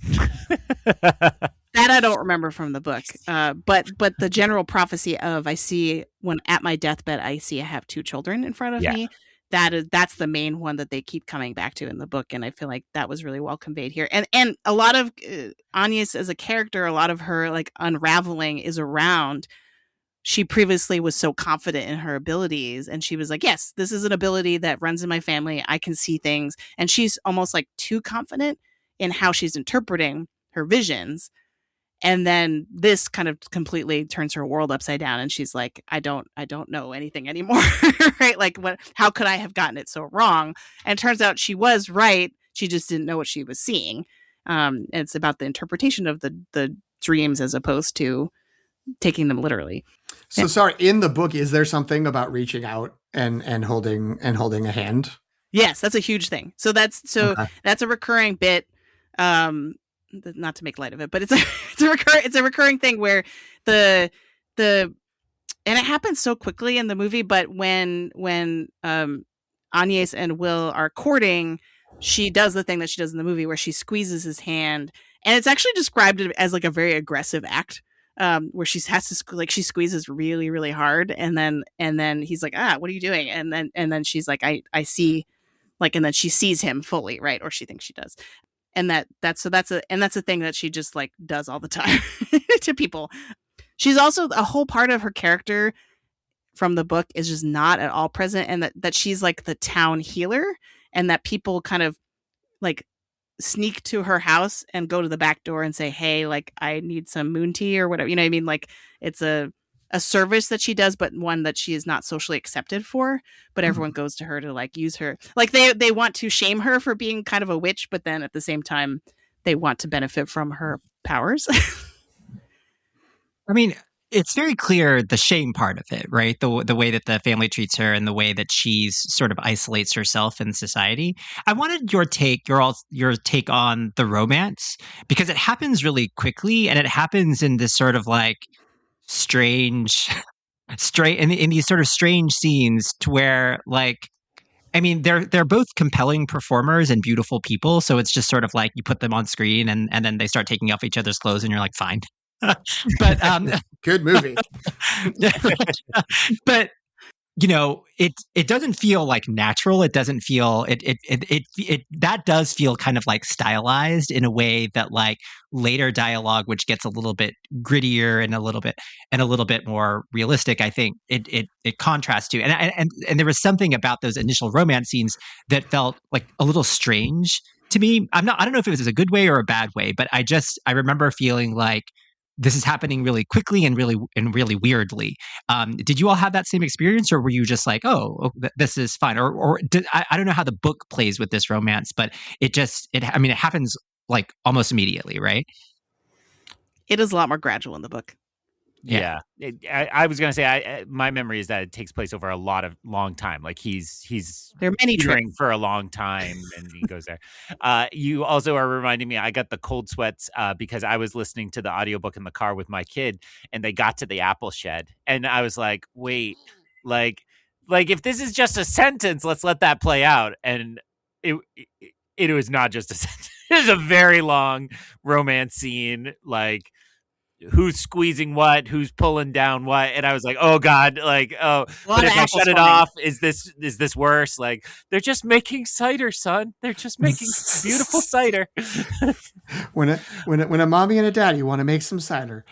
That I don't remember from the book. But the general prophecy of, I see, when at my deathbed, I see I have two children in front of me. That's the main one that they keep coming back to in the book, and I feel like that was really well conveyed here. And a lot of Agnes as a character, a lot of her like unraveling is around. She previously was so confident in her abilities, and she was like, yes, this is an ability that runs in my family. I can see things. And she's almost like too confident in how she's interpreting her visions. And then this kind of completely turns her world upside down. And she's like, I don't know anything anymore. Right? Like, how could I have gotten it so wrong? And it turns out she was right. She just didn't know what she was seeing. It's about the interpretation of the dreams as opposed to taking them literally. So sorry, in the book, is there something about reaching out and holding a hand? Yes, that's a huge thing. So that's a recurring bit. Not to make light of it, but it's a recurring thing where the and it happens so quickly in the movie. But when Agnes and Will are courting, she does the thing that she does in the movie where she squeezes his hand, and it's actually described as like a very aggressive act. Where she has to she squeezes really, really hard, and then he's like, what are you doing? And then she's like, I see, like, and then she sees him fully, right? Or she thinks she does. And that's a thing that she just like does all the time to people. She's also, a whole part of her character from the book is just not at all present, and that she's like the town healer, and that people kind of like sneak to her house and go to the back door and say, hey, like, I need some moon tea or whatever, you know what I mean? Like, it's a service that she does, but one that she is not socially accepted for, but everyone goes to her to like use her. Like, they want to shame her for being kind of a witch, but then at the same time they want to benefit from her powers. I mean, it's very clear the shame part of it, right? The way that the family treats her and the way that she's sort of isolates herself in society. I wanted your take on the romance, because it happens really quickly, and it happens in this sort of like strange in these sort of strange scenes to where, like, I mean, they're both compelling performers and beautiful people, so it's just sort of like you put them on screen and then they start taking off each other's clothes and you're like, fine. But good movie. But it doesn't feel like natural. It doesn't feel it that does feel kind of like stylized in a way that like later dialogue, which gets a little bit grittier and a little bit more realistic, I think it contrasts to. And there was something about those initial romance scenes that felt like a little strange to me. I don't know if it was a good way or a bad way, but I remember feeling like this is happening really quickly and really weirdly. Did you all have that same experience, or were you just like, oh, this is fine? I don't know how the book plays with this romance, but it happens like almost immediately, right? It is a lot more gradual in the book. Yeah. I was gonna say, my memory is that it takes place over a long time. Like he's There are many tutoring trips. for a long time, and he goes there. You also are reminding me. I got the cold sweats because I was listening to the audiobook in the car with my kid, and they got to the apple shed, and I was like, wait, like if this is just a sentence, let's let that play out. And it was not just a sentence. It was a very long romance scene, like who's squeezing what, who's pulling down what, and I was like, oh god, like, oh, A lot but of if I apples shut it falling. off, is this worse? Like, they're just making cider, son. They're just making beautiful cider. When a mommy and a daddy want to make some cider.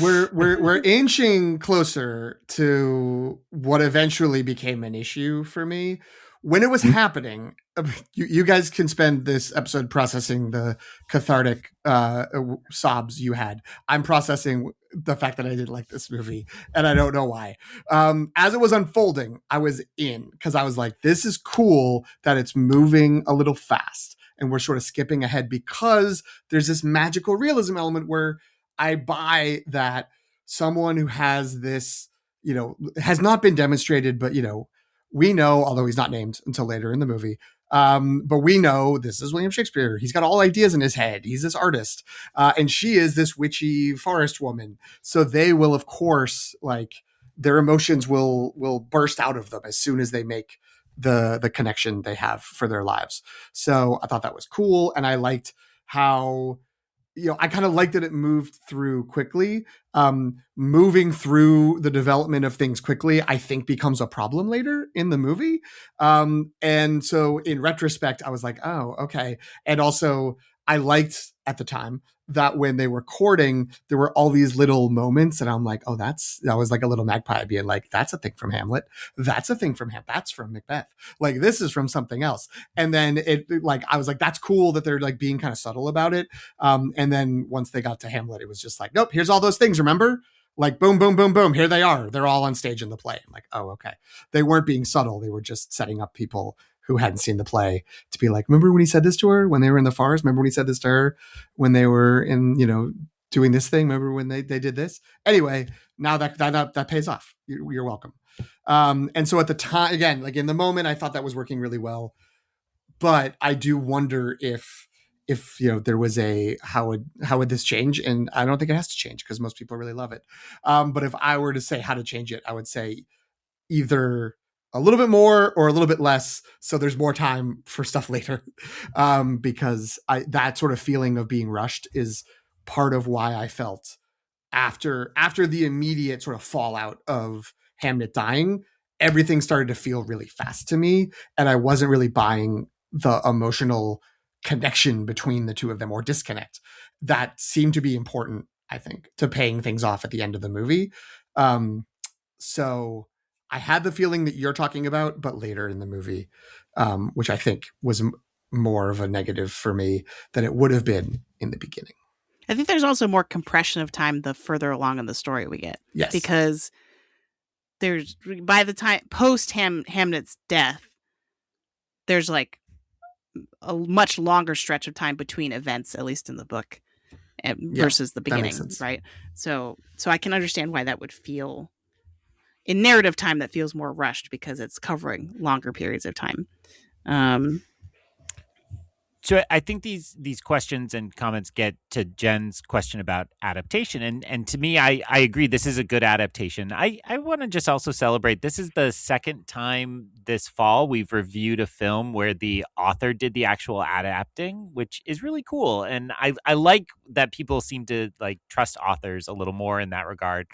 We're inching closer to what eventually became an issue for me. When it was happening, you guys can spend this episode processing the cathartic sobs you had. I'm processing the fact that I didn't like this movie, and I don't know why. As it was unfolding, I was in, because I was like, this is cool that it's moving a little fast and we're sort of skipping ahead, because there's this magical realism element where I buy that someone who has this, has not been demonstrated, but, we know, although he's not named until later in the movie, but we know this is William Shakespeare. He's got all ideas in his head. He's this artist. And she is this witchy forest woman. So they will, of course, like, their emotions will burst out of them as soon as they make the connection they have for their lives. So I thought that was cool. And I liked how, I kind of liked that it moved through quickly. Moving through the development of things quickly, I think, becomes a problem later in the movie. And so in retrospect, I was like, oh, okay. And also, I liked at the time that when they were courting, there were all these little moments, and I'm like, oh, that was like a little magpie being like, that's a thing from Hamlet. That's a thing from that's from Macbeth. Like, this is from something else. And then I was like, that's cool that they're like being kind of subtle about it. And then once they got to Hamlet, it was just like, nope, here's all those things, remember? Like, boom, boom, boom, boom. Here they are. They're all on stage in the play. I'm like, oh, okay. They weren't being subtle. They were just setting up people who hadn't seen the play to be like, remember when he said this to her when they were in the forest? Remember when he said this to her when they were in, doing this thing? Remember when they did this? Anyway, now that pays off. You're welcome. And so at the time, again, like in the moment, I thought that was working really well. But I do wonder if there was how would this change? And I don't think it has to change, because most people really love it. But if I were to say how to change it, I would say either a little bit more or a little bit less, so there's more time for stuff later. Because that sort of feeling of being rushed is part of why I felt after the immediate sort of fallout of Hamnet dying, everything started to feel really fast to me, and I wasn't really buying the emotional connection between the two of them, or disconnect, that seemed to be important, I think, to paying things off at the end of the movie. So I had the feeling that you're talking about, but later in the movie, which I think was more of a negative for me than it would have been in the beginning. I think there's also more compression of time the further along in the story we get. Yes. Because there's, by the time post Hamnet's death, there's like a much longer stretch of time between events, at least in the book, versus the beginning, right? So I can understand why that would feel, in narrative time, that feels more rushed, because it's covering longer periods of time. So I think these questions and comments get to Jen's question about adaptation. And to me, I agree, this is a good adaptation. I want to just also celebrate, this is the second time this fall we've reviewed a film where the author did the actual adapting, which is really cool. And I like that people seem to like trust authors a little more in that regard.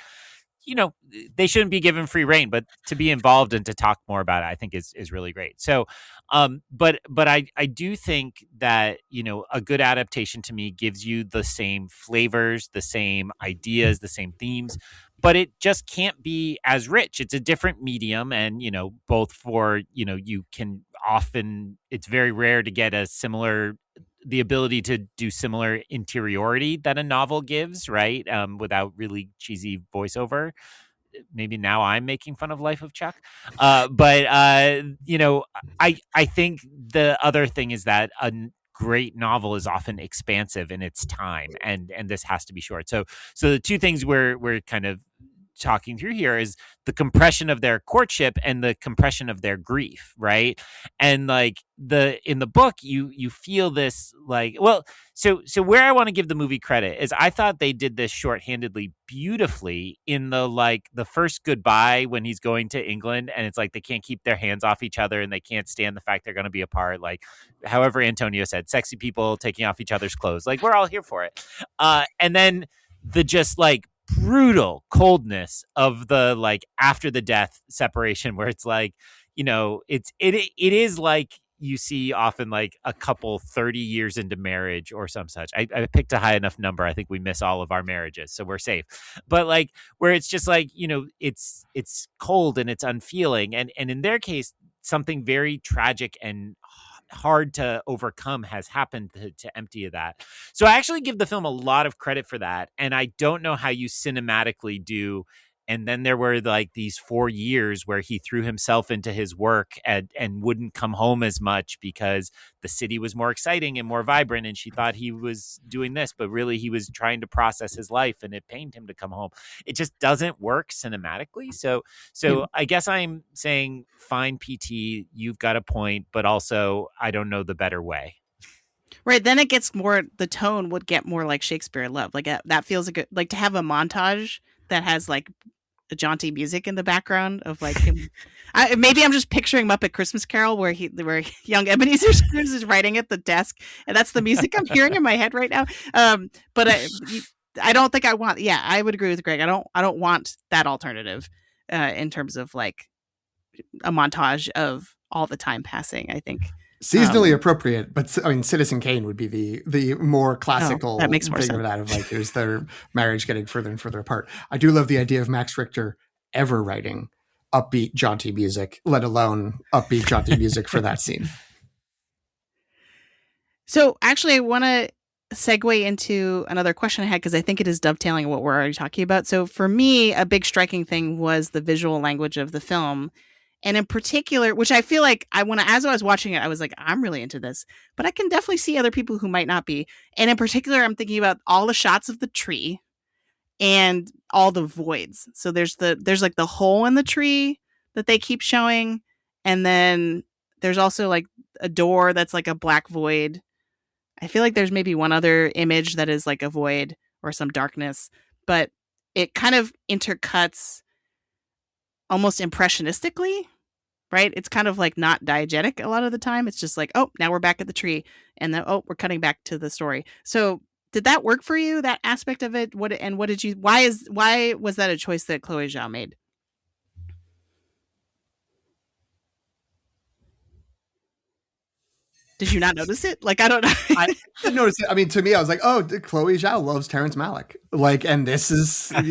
They shouldn't be given free reign, but to be involved and to talk more about it, I think is really great. So, but I do think that, a good adaptation to me gives you the same flavors, the same ideas, the same themes, but it just can't be as rich. It's a different medium. And, both for, you can often, it's very rare to get the ability to do similar interiority that a novel gives, right? Without really cheesy voiceover. Maybe now I'm making fun of Life of Chuck. But I think the other thing is that a great novel is often expansive in its time, and this has to be short. So the two things we're kind of talking through here is the compression of their courtship and the compression of their grief, right? And like in the book, you feel this like, well, so where I want to give the movie credit is I thought they did this shorthandedly beautifully in the first goodbye when he's going to England, and it's like they can't keep their hands off each other and they can't stand the fact they're going to be apart. Like, however Antonio said, sexy people taking off each other's clothes. Like, we're all here for it. And then the just like brutal coldness of the like after the death separation, where it's like, it is like you see often like a couple 30 years into marriage or some such. I picked a high enough number. I think we miss all of our marriages, so we're safe. But like where it's just like, it's cold and it's unfeeling, and in their case something very tragic and hard to overcome has happened to empty of that. So I actually give the film a lot of credit for that. And I don't know how you cinematically do. And then there were like these 4 years where he threw himself into his work and wouldn't come home as much because the city was more exciting and more vibrant. And she thought he was doing this, but really he was trying to process his life, and it pained him to come home. It just doesn't work cinematically. So I guess I'm saying, fine, PT, you've got a point, but also I don't know the better way. Right. Then it gets more, the tone would get more like Shakespeare in Love. Like that feels good. Like to have a montage that has like jaunty music in the background of like him. Maybe I'm just picturing Muppet Christmas Carol where young Ebenezer Scrooge is writing at the desk, and that's the music I'm hearing in my head right now. But I don't think I want. Yeah, I would agree with Greg. I don't want that alternative in terms of like a montage of all the time passing. I think seasonally appropriate, but I mean, Citizen Kane would be the more classical that makes more thing sense. of that, of like, here's their marriage getting further and further apart. I do love the idea of Max Richter ever writing upbeat, jaunty music, let alone upbeat, jaunty music for that scene. So actually, I want to segue into another question I had, because I think it is dovetailing what we're already talking about. So for me, a big striking thing was the visual language of the film. And in particular, which I feel like as I was watching it, I was like, I'm really into this, but I can definitely see other people who might not be. And in particular, I'm thinking about all the shots of the tree and all the voids. So there's like the hole in the tree that they keep showing. And then there's also like a door that's like a black void. I feel like there's maybe one other image that is like a void or some darkness, but it kind of intercuts almost impressionistically, right? It's kind of like not diegetic a lot of the time. It's just like, oh, now we're back at the tree, and then, oh, we're cutting back to the story. So did that work for you, that aspect of it? Why was that a choice that Chloe Zhao made? Did you not notice it? Like, I don't know. I didn't notice it. I mean, to me, I was like, oh, Chloe Zhao loves Terrence Malick. Like, and this is, I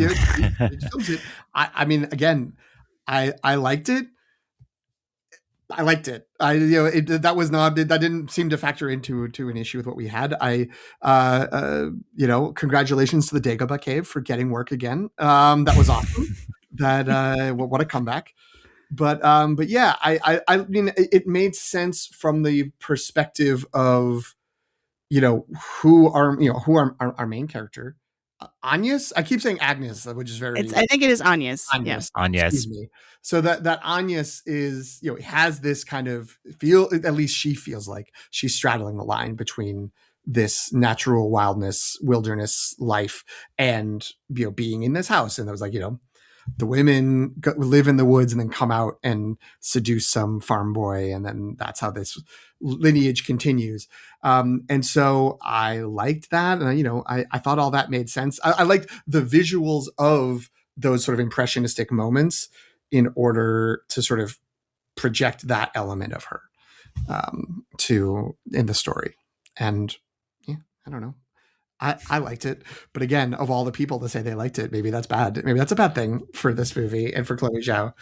mean, again, I liked it. That didn't seem to factor into an issue with what we had. Congratulations to the Dagobah Cave for getting work again. That was awesome. What a comeback. But yeah, I mean, it made sense from the perspective of, who our main character, Agnes. I keep saying Agnes, which is very. I think it is Agnes. Agnes. Yeah. Agnes. Excuse me. So that Agnes is, has this kind of feel. At least she feels like she's straddling the line between this natural wilderness life and being in this house. And I was like, the women live in the woods and then come out and seduce some farm boy. And then that's how this lineage continues. And so I liked that. And, I thought all that made sense. I liked the visuals of those sort of impressionistic moments in order to sort of project that element of her in the story. And yeah, I don't know. I liked it, but again, of all the people to say they liked it, maybe that's bad. Maybe that's a bad thing for this movie and for Chloe Zhao.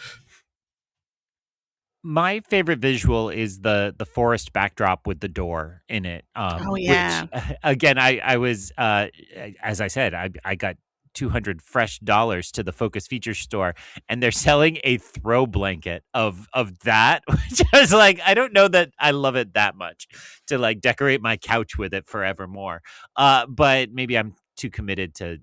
My favorite visual is the forest backdrop with the door in it. Oh yeah. Which, again, I was, as I said, I got $200 fresh dollars to the Focus Feature store, and they're selling a throw blanket of that, which I was like, I don't know that I love it that much to like decorate my couch with it forevermore. But maybe I'm too committed to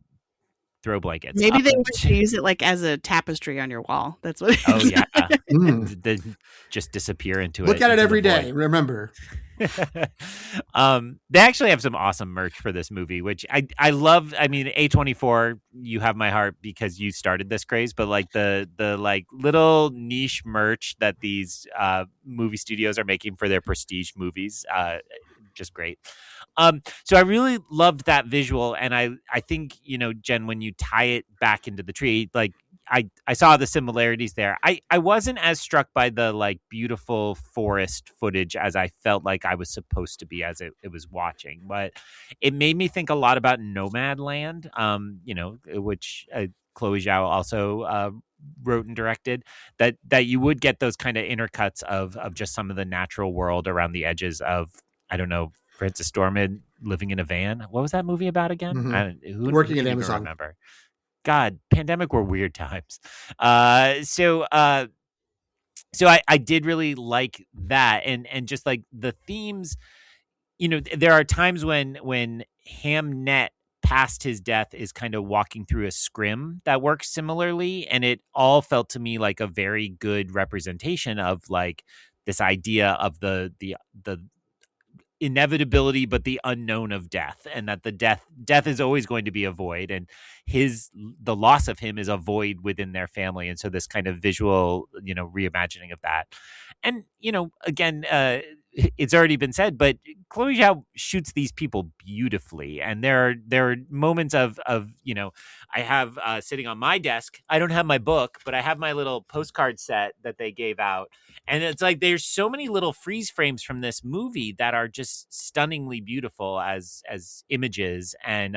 throw blankets. Maybe they want to use it like as a tapestry on your wall. That's what. Oh yeah, Mm. just disappear into it. Look at it into every the day. void. Remember. They actually have some awesome merch for this movie, which I love. I mean, A24, you have my heart because you started this craze, but like the like little niche merch that these movie studios are making for their prestige movies, just great. So I really loved that visual, and I think, you know, Jen, when you tie it back into the tree, like I saw the similarities there. I wasn't as struck by the like beautiful forest footage as I felt like I was supposed to be as it was watching, but it made me think a lot about Nomadland, you know, which Chloe Zhao also wrote and directed. That you would get those kind of intercuts of just some of the natural world around the edges of, I don't know, Francis Dormand living in a van. What was that movie about again? Mhm. Who Working can at even Amazon. remember? God, pandemic were weird times. So I did really like that, and just like the themes. You know, there are times when Hamnet past his death is kind of walking through a scrim that works similarly, and it all felt to me like a very good representation of like this idea of the inevitability but the unknown of death, and that the death is always going to be a void, and the loss of him is a void within their family. And so this kind of visual, you know, reimagining of that. And, you know, again, it's already been said, but Chloe Zhao shoots these people beautifully, and there are moments of you know, I have sitting on my desk, I don't have my book, but I have my little postcard set that they gave out. And it's like there's so many little freeze frames from this movie that are just stunningly beautiful as images. And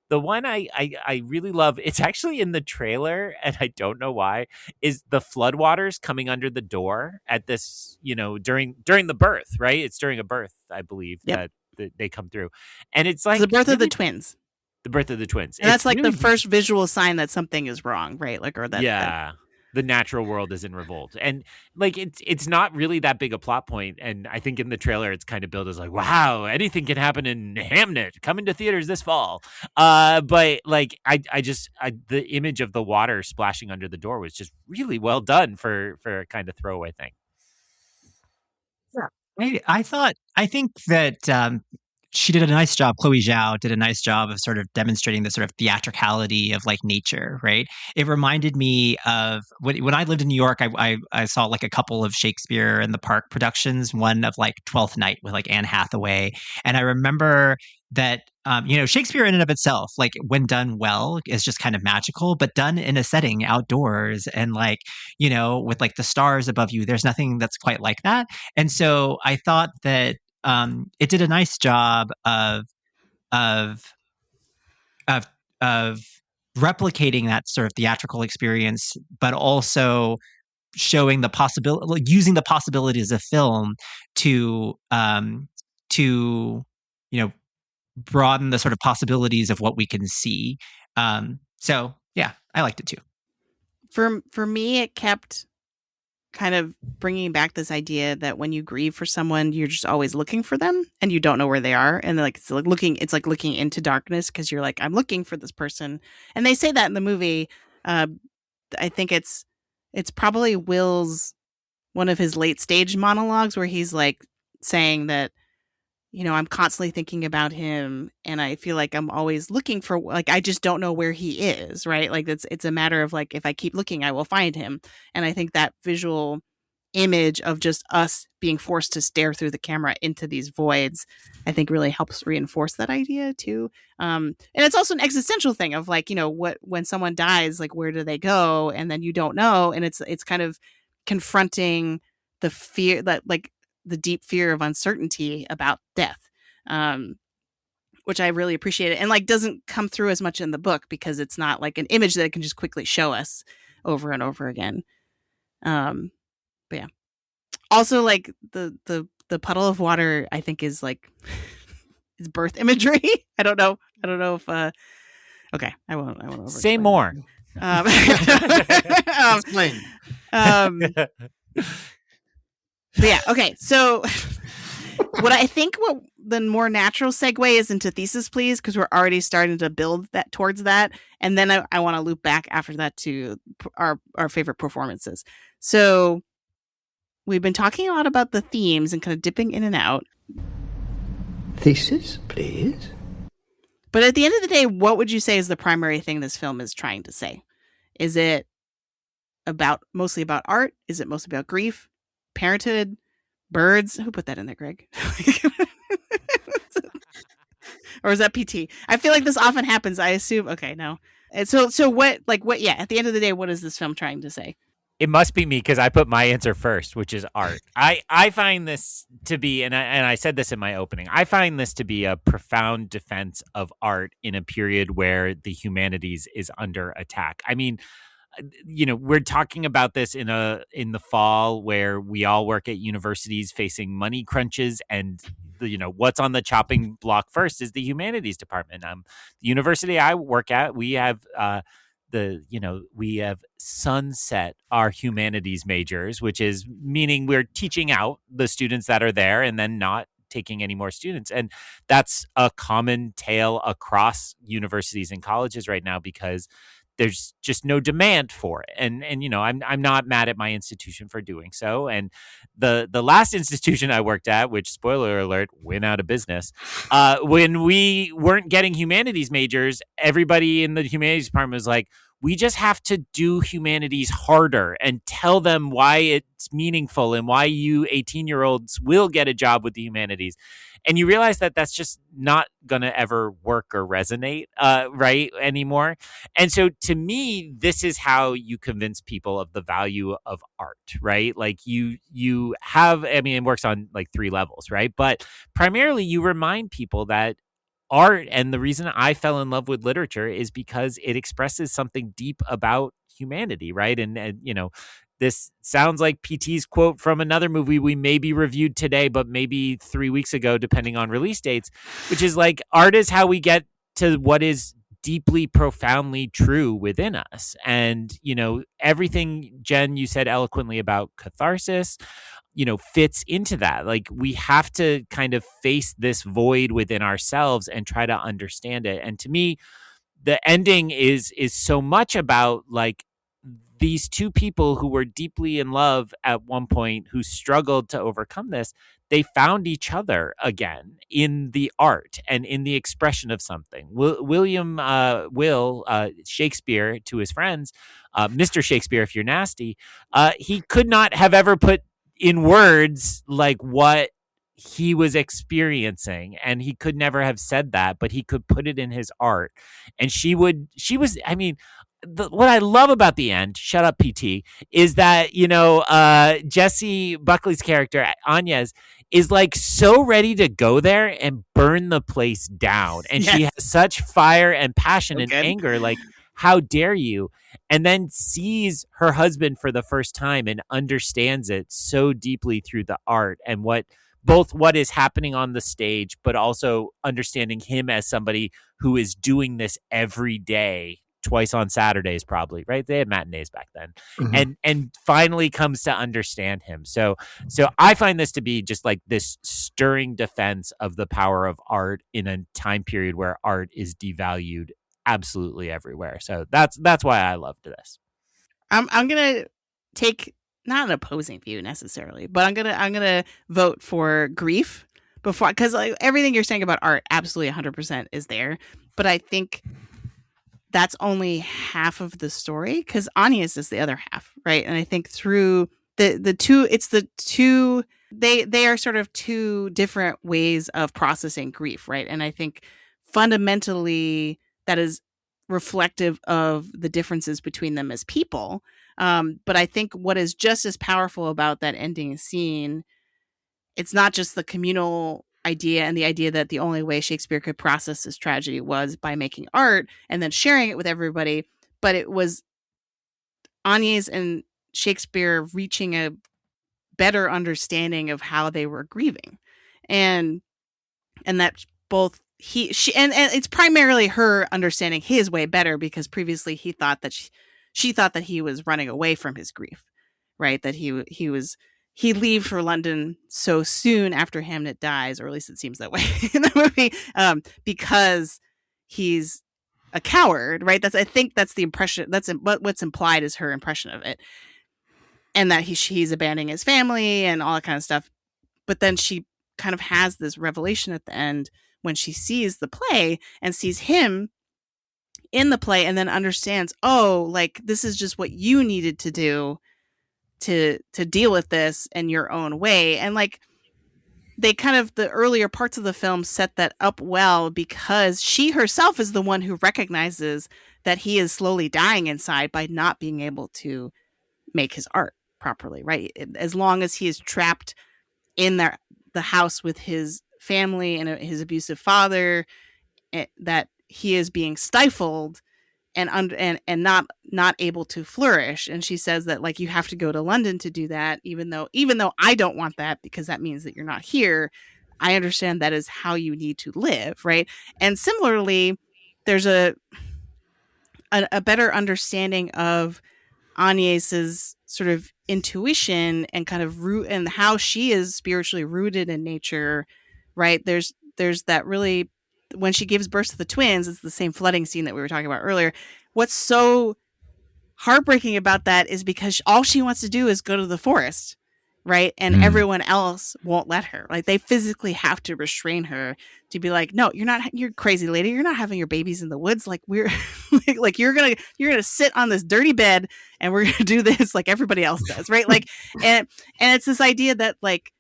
the one I really love, it's actually in the trailer, and I don't know why, is the floodwaters coming under the door at this, you know, during the birth, right? It's during a birth, I believe, Yep. that they come through. And it's like It's the birth of the really twins. the birth of the twins. And that's It's like really the first visual sign that something is wrong, right? Like, or that. yeah. The natural world is in revolt, and like it's not really that big a plot point. And I think in the trailer it's kind of billed as like, wow, anything can happen in Hamnet, coming to theaters this fall. But like the image of the water splashing under the door was just really well done for a kind of throwaway thing. Yeah. I think that she did a nice job. Chloe Zhao did a nice job of sort of demonstrating the sort of theatricality of like nature, right? It reminded me of when I lived in New York. I saw like a couple of Shakespeare in the Park productions. One of like Twelfth Night with like Anne Hathaway, and I remember that you know, Shakespeare in and of itself, like when done well, is just kind of magical, but done in a setting outdoors and like, you know, with like the stars above you, there's nothing that's quite like that. And so I thought that it did a nice job of of of replicating that sort of theatrical experience, but also showing the possibility, like using the possibilities of film to you know, broaden the sort of possibilities of what we can see. So yeah, I liked it too. For me, it kept kind of bringing back this idea that when you grieve for someone, you're just always looking for them and you don't know where they are. And like it's like looking into darkness because you're like, I'm looking for this person. And they say that in the movie. I think it's probably Will's one of his late stage monologues where he's like saying that, you know, I'm constantly thinking about him and I feel like I'm always looking for, like, I just don't know where he is, right? Like it's a matter of like, if I keep looking, I will find him. And I think that visual image of just us being forced to stare through the camera into these voids, I think really helps reinforce that idea too. And it's also an existential thing of like, you know, when someone dies, like where do they go? And then you don't know. And it's kind of confronting the fear that like the deep fear of uncertainty about death, which I really appreciate it. And like doesn't come through as much in the book because it's not like an image that it can just quickly show us over and over again. But yeah. Also, like the puddle of water, I think is like is birth imagery. I don't know if Okay, I won't Say over-explain more. that. Explain. But yeah, okay. So what I think what the more natural segue is into thesis, please, because we're already starting to build that towards that. And then I want to loop back after that to our favorite performances. So we've been talking a lot about the themes and kind of dipping in and out. Thesis, please. But at the end of the day, what would you say is the primary thing this film is trying to say? Is it mostly about art? Is it mostly about grief, parenthood, birds? Who put that in there, Greg? Or is that PT? I feel like this often happens. I assume. Okay, no. And so what? Yeah. At the end of the day, what is this film trying to say? It must be me because I put my answer first, which is art. I find this to be, and I said this in my opening, I find this to be a profound defense of art in a period where the humanities is under attack. I mean, we're talking about this in the fall where we all work at universities facing money crunches, and what's on the chopping block first is the humanities department. The university I work at, we have we have sunset our humanities majors, which is meaning we're teaching out the students that are there and then not taking any more students. And that's a common tale across universities and colleges right now because there's just no demand for it. And I'm not mad at my institution for doing so. And the last institution I worked at, which, spoiler alert, went out of business, when we weren't getting humanities majors, everybody in the humanities department was like, we just have to do humanities harder and tell them why it's meaningful and why you 18-year-olds will get a job with the humanities. And you realize that that's just not going to ever work or resonate right anymore. And so to me, this is how you convince people of the value of art, right? Like you have, I mean, it works on like 3 levels, right? But primarily you remind people that art, and the reason I fell in love with literature is because it expresses something deep about humanity, right? And this sounds like PT's quote from another movie we maybe reviewed today, but maybe 3 weeks ago, depending on release dates, which is like, art is how we get to what is deeply, profoundly true within us. And, everything, Jen, you said eloquently about catharsis, fits into that. Like, we have to kind of face this void within ourselves and try to understand it. And to me, the ending is so much about like these 2 people who were deeply in love at one point, who struggled to overcome this. They found each other again in the art and in the expression of something. William Shakespeare, to his friends, Mr. Shakespeare, if you're nasty, he could not have ever put in words like what he was experiencing, and he could never have said that, but he could put it in his art. And what I love about the end, shut up PT, is that, Jesse Buckley's character, Agnes, is like so ready to go there and burn the place down. And she has such fire and passion and anger, like, how dare you? And then sees her husband for the first time and understands it so deeply through the art and what is happening on the stage, but also understanding him as somebody who is doing this every day, twice on Saturdays, probably, right? They had matinees back then. Mm-hmm. And finally comes to understand him. So I find this to be just like this stirring defense of the power of art in a time period where art is devalued absolutely everywhere. So that's why I loved this. I'm gonna take not an opposing view necessarily, but I'm gonna vote for grief before, because like everything you're saying about art, absolutely 100% is there. But I think that's only half of the story, because Agnes is the other half, right? And I think through the two, they are sort of 2 different ways of processing grief, right? And I think fundamentally that is reflective of the differences between them as people. But I think what is just as powerful about that ending scene, it's not just the communal idea and the idea that the only way Shakespeare could process this tragedy was by making art and then sharing it with everybody, but it was Agnes and Shakespeare reaching a better understanding of how they were grieving. And that both and it's primarily her understanding his way better, because previously he thought that she thought that he was running away from his grief, right? That he leaves for London so soon after Hamnet dies, or at least it seems that way in the movie, because he's a coward, right? I think that's the impression. That's what's implied is her impression of it, and that he's abandoning his family and all that kind of stuff. But then she kind of has this revelation at the end when she sees the play and sees him in the play, and then understands, oh, like, this is just what you needed to do to deal with this in your own way. And like, they kind of, the earlier parts of the film set that up well, because she herself is the one who recognizes that he is slowly dying inside by not being able to make his art properly, right? As long as he is trapped in the house with his family and his abusive father, that he is being stifled and not able to flourish. And she says that, like, you have to go to London to do that, even though I don't want that, because that means that you're not here. I understand that is how you need to live, right? And similarly, there's a better understanding of Agnes's sort of intuition and kind of root, and how she is spiritually rooted in nature, right? There's that really, when she gives birth to the twins, it's the same flooding scene that we were talking about earlier. What's so heartbreaking about that is because all she wants to do is go to the forest, right? And everyone else won't let her. Like, they physically have to restrain her to be like, no, you're crazy lady. You're not having your babies in the woods. Like, we're like, you're going to sit on this dirty bed and we're going to do this like everybody else does. Right. Like, and it's this idea that, like,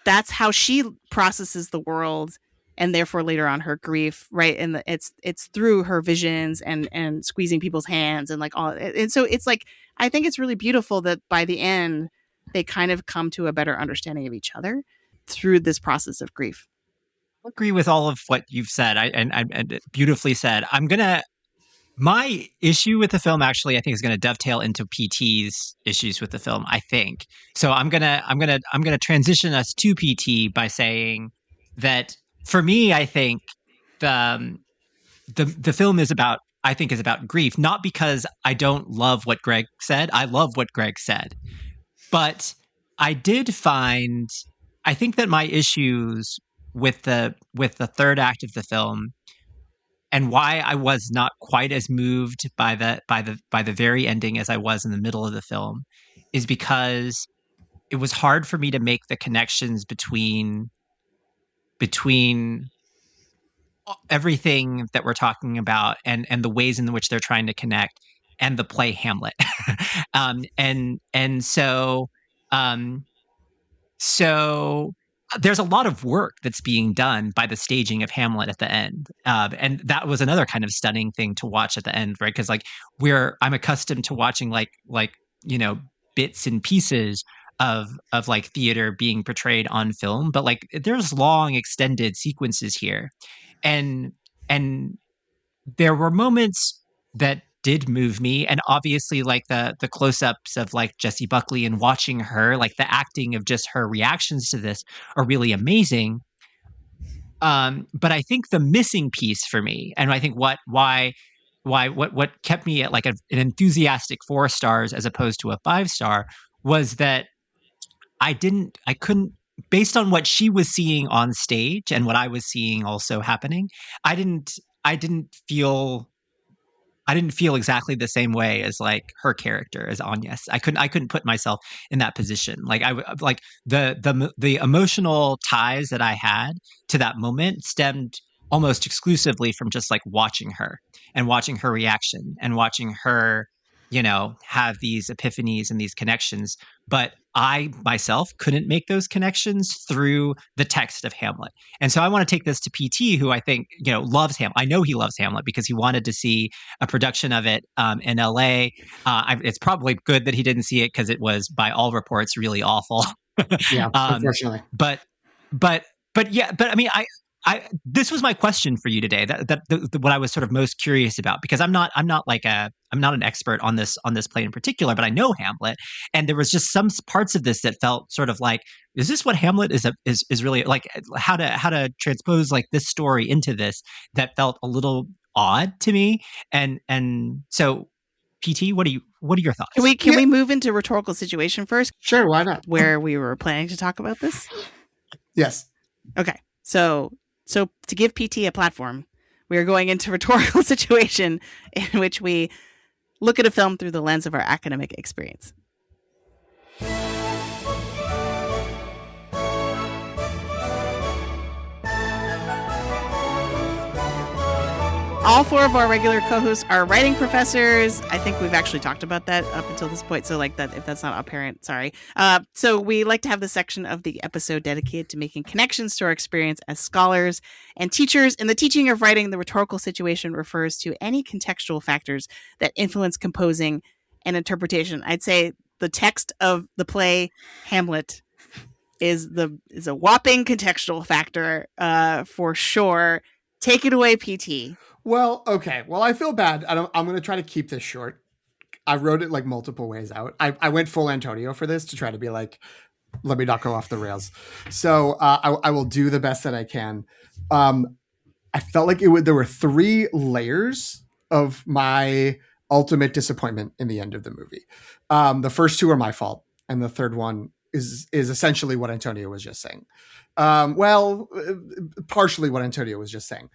that's how she processes the world, and therefore later on her grief, right? And it's through her visions and squeezing people's hands and like all. And so it's like, I think it's really beautiful that by the end they kind of come to a better understanding of each other through this process of grief. I agree with all of what you've said. And beautifully said. My issue with the film, actually, I think, is going to dovetail into PT's issues with the film, I think. So I'm gonna transition us to PT by saying that, for me, I think the film is about grief, not because I don't love what Greg said. I love what Greg said, but I think that my issues with the third act of the film, and why I was not quite as moved by the very ending as I was in the middle of the film, is because it was hard for me to make the connections between everything that we're talking about and the ways in which they're trying to connect, and the play Hamlet. So there's a lot of work that's being done by the staging of Hamlet at the end. And that was another kind of stunning thing to watch at the end, right? Because like I'm accustomed to watching like, bits and pieces of like theater being portrayed on film, but like there's long extended sequences here. And there were moments that did move me, and obviously like the close-ups of like Jessie Buckley and watching her, like the acting of just her reactions to this are really amazing. But I think the missing piece for me, and I think what kept me at like an enthusiastic 4 stars as opposed to a 5-star, was that I couldn't, based on what she was seeing on stage and what I was seeing also happening, I didn't feel exactly the same way as like her character, as Agnes. I couldn't put myself in that position. Like like the emotional ties that I had to that moment stemmed almost exclusively from just like watching her and watching her reaction and watching her, have these epiphanies and these connections. But I myself couldn't make those connections through the text of Hamlet. And so I want to take this to PT, who I think, loves Hamlet. I know he loves Hamlet because he wanted to see a production of it in LA. It's probably good that he didn't see it, because it was, by all reports, really awful. Yeah, unfortunately. But I mean, this was my question for you today. That what I was sort of most curious about, because I'm not like not an expert on this play in particular, but I know Hamlet, and there was just some parts of this that felt sort of like, is this what Hamlet is really like? How to transpose like this story into this that felt a little odd to me, and so. PT, what are your thoughts? Can we move into rhetorical situation first? Sure, why not? Where we were planning to talk about this? Yes. Okay. So to give PT a platform, we are going into rhetorical situation in which we look at a film through the lens of our academic experience. All four of our regular co-hosts are writing professors. I think we've actually talked about that up until this point. So like that, if that's not apparent, sorry. So we like to have the section of the episode dedicated to making connections to our experience as scholars and teachers. In the teaching of writing, the rhetorical situation refers to any contextual factors that influence composing and interpretation. I'd say the text of the play Hamlet is a whopping contextual factor for sure. Take it away, PT. Well, okay. Well, I feel bad. I'm going to try to keep this short. I wrote it like multiple ways out. I went full Antonio for this to try to be like, let me not go off the rails. So I will do the best that I can. I felt like there were 3 layers of my ultimate disappointment in the end of the movie. The first 2 are my fault, and the third one is essentially what Antonio was just saying. Partially what Antonio was just saying.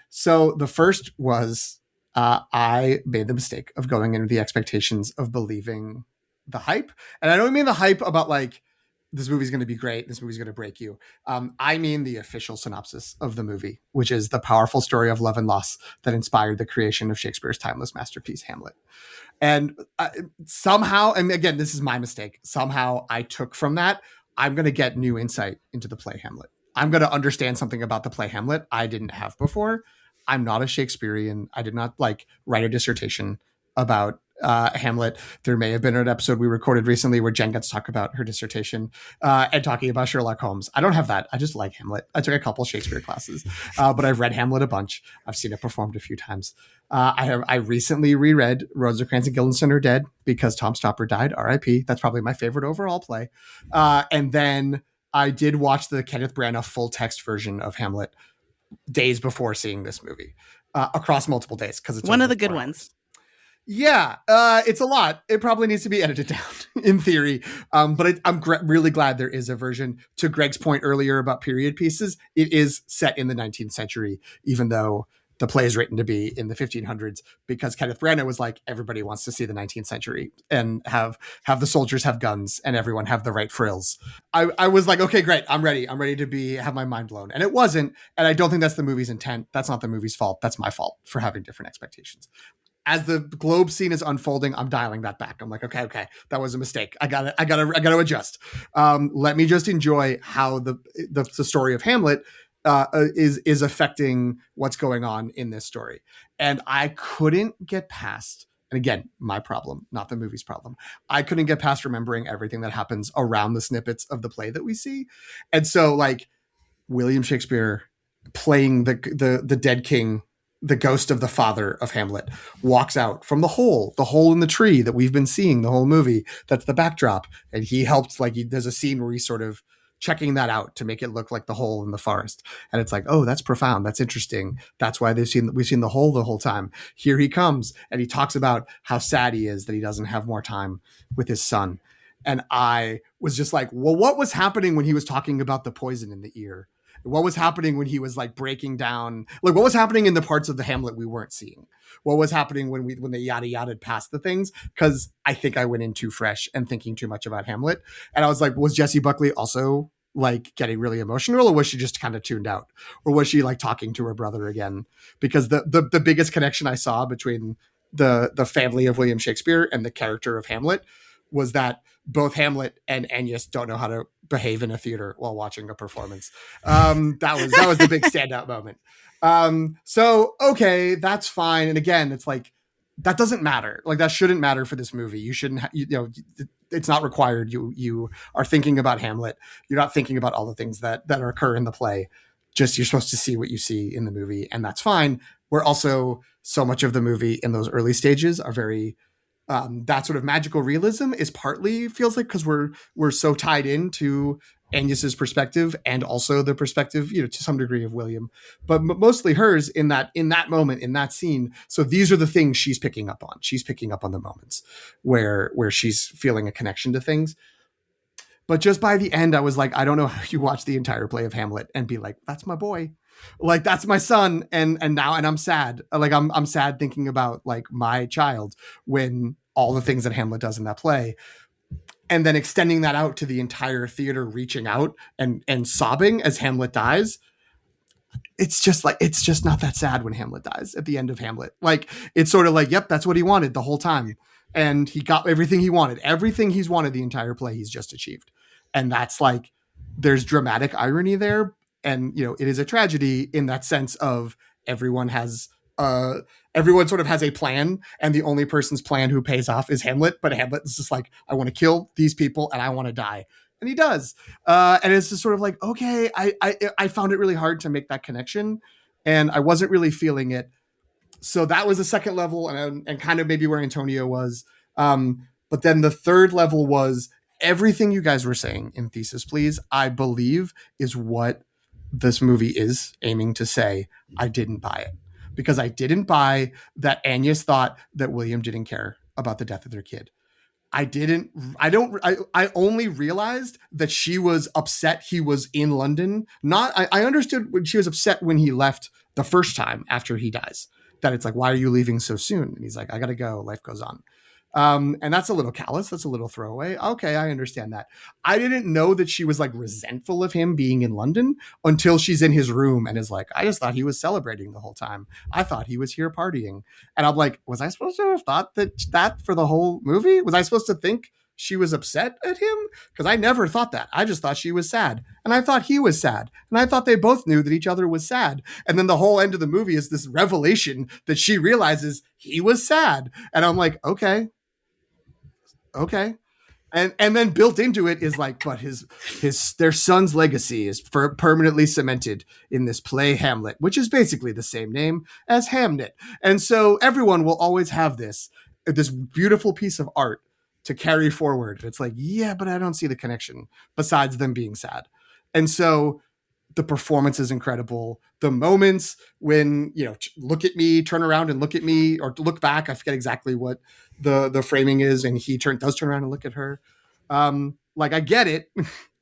So the first was I made the mistake of going into the expectations of believing the hype. And I don't mean the hype about like, this movie's going to be great, this movie's going to break you. I mean the official synopsis of the movie, which is the powerful story of love and loss that inspired the creation of Shakespeare's timeless masterpiece, Hamlet. And somehow, and again, this is my mistake, somehow I took from that, I'm going to get new insight into the play Hamlet. I'm going to understand something about the play Hamlet I didn't have before. I'm not a Shakespearean. I did not like write a dissertation about Hamlet. There may have been an episode we recorded recently where Jen got to talk about her dissertation and talking about Sherlock Holmes. I don't have that. I just like Hamlet. I took a couple Shakespeare classes, but I've read Hamlet a bunch. I've seen it performed a few times. I recently reread Rosencrantz and Guildenstern Are Dead because Tom Stopper died, R.I.P. That's probably my favorite overall play. And then I did watch the Kenneth Branagh full text version of Hamlet days before seeing this movie, across multiple days, because it's one of the good ones. Yeah, it's a lot. It probably needs to be edited down in theory. But I'm really glad there is a version. To Greg's point earlier about period pieces, it is set in the 19th century, even though the play is written to be in the 1500s, because Kenneth Branagh was like, everybody wants to see the 19th century and have the soldiers have guns and everyone have the right frills. I was like, okay, great. I'm ready. I'm ready to have my mind blown. And it wasn't. And I don't think that's the movie's intent. That's not the movie's fault. That's my fault for having different expectations. As the globe scene is unfolding, I'm dialing that back. I'm like, okay, that was a mistake. I gotta adjust. Let me just enjoy how the story of Hamlet is affecting what's going on in this story. And I couldn't get past, and again, my problem, not the movie's problem. I couldn't get past remembering everything that happens around the snippets of the play that we see. And so like William Shakespeare playing the dead king, the ghost of the father of Hamlet, walks out from the hole in the tree that we've been seeing the whole movie. That's the backdrop. And he helped, there's a scene where he's sort of checking that out to make it look like the hole in the forest. And it's like, oh, that's profound. That's interesting. That's why we've seen the hole the whole time. Here he comes. And he talks about how sad he is that he doesn't have more time with his son. And I was just like, well, what was happening when he was talking about the poison in the ear? What was happening when he was like breaking down, like what was happening in the parts of the Hamlet we weren't seeing? What was happening when they yada past the things? Because I think I went in too fresh and thinking too much about Hamlet. And I was like, was Jessie Buckley also like getting really emotional, or was she just kind of tuned out? Or was she like talking to her brother again? Because the biggest connection I saw between the family of William Shakespeare and the character of Hamlet was that both Hamlet and Agnes don't know how to behave in a theater while watching a performance. That was the big standout moment. So, okay, that's fine. And again, it's like, that doesn't matter. Like that shouldn't matter for this movie. You shouldn't, it's not required. You are thinking about Hamlet. You're not thinking about all the things that occur in the play. Just, you're supposed to see what you see in the movie, and that's fine. where also so much of the movie in those early stages are very that sort of magical realism is partly feels like because we're so tied into Agnes's perspective and also the perspective, to some degree of William, but mostly hers in that moment, in that scene. So these are the things she's picking up on. She's picking up on the moments where she's feeling a connection to things. But just by the end, I was like, I don't know how you watch the entire play of Hamlet and be like, that's my boy. Like, that's my son. And I'm sad. Like, I'm sad thinking about like my child when all the things that Hamlet does in that play, and then extending that out to the entire theater, reaching out and sobbing as Hamlet dies. It's just not that sad when Hamlet dies at the end of Hamlet. Like, it's sort of like, yep, that's what he wanted the whole time. And he got everything he wanted. Everything he's wanted the entire play, he's just achieved. And that's like, there's dramatic irony there. And, it is a tragedy in that sense of everyone sort of has a plan, and the only person's plan who pays off is Hamlet. But Hamlet is just like, I want to kill these people and I want to die. And he does. And it's just sort of like, okay, I found it really hard to make that connection, and I wasn't really feeling it. So that was the second level, and kind of maybe where Antonio was. But then the third level was everything you guys were saying in Thesis Please, I believe is what this movie is aiming to say. I didn't buy it because I didn't buy that Agnes thought that William didn't care about the death of their kid. I only realized that she was upset he was in London. I understood when she was upset when he left the first time after he dies, that it's like, why are you leaving so soon? And he's like, I got to go. Life goes on. And that's a little callous. That's a little throwaway. Okay, I understand that. I didn't know that she was like resentful of him being in London until she's in his room and is like, I just thought he was celebrating the whole time. I thought he was here partying. And I'm like, was I supposed to have thought that for the whole movie? Was I supposed to think she was upset at him? Because I never thought that. I just thought she was sad. And I thought he was sad. And I thought they both knew that each other was sad. And then the whole end of the movie is this revelation that she realizes he was sad. And I'm like, okay. And then built into it is like, but their son's legacy is permanently cemented in this play Hamlet, which is basically the same name as Hamnet. And so everyone will always have this beautiful piece of art to carry forward. It's like, yeah, but I don't see the connection besides them being sad. And so the performance is incredible. The moments when, look at me, turn around and look at me, or look back. I forget exactly what the framing is. And he does turn around and look at her. Like, I get it.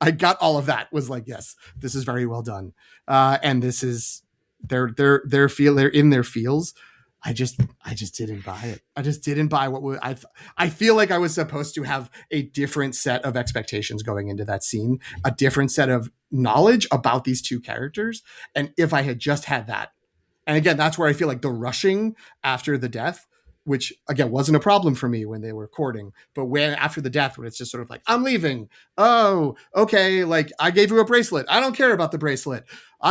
I got all of that. Was like, yes, this is very well done. And this is they're in their feels. I just didn't buy it. I just didn't buy I feel like I was supposed to have a different set of expectations going into that scene, a different set of knowledge about these two characters. And if I had just had that, and again, that's where I feel like the rushing after the death, which again wasn't a problem for me when they were courting, but when after the death, when it's just sort of like, I'm leaving. Oh, okay. Like, I gave you a bracelet. I don't care about the bracelet.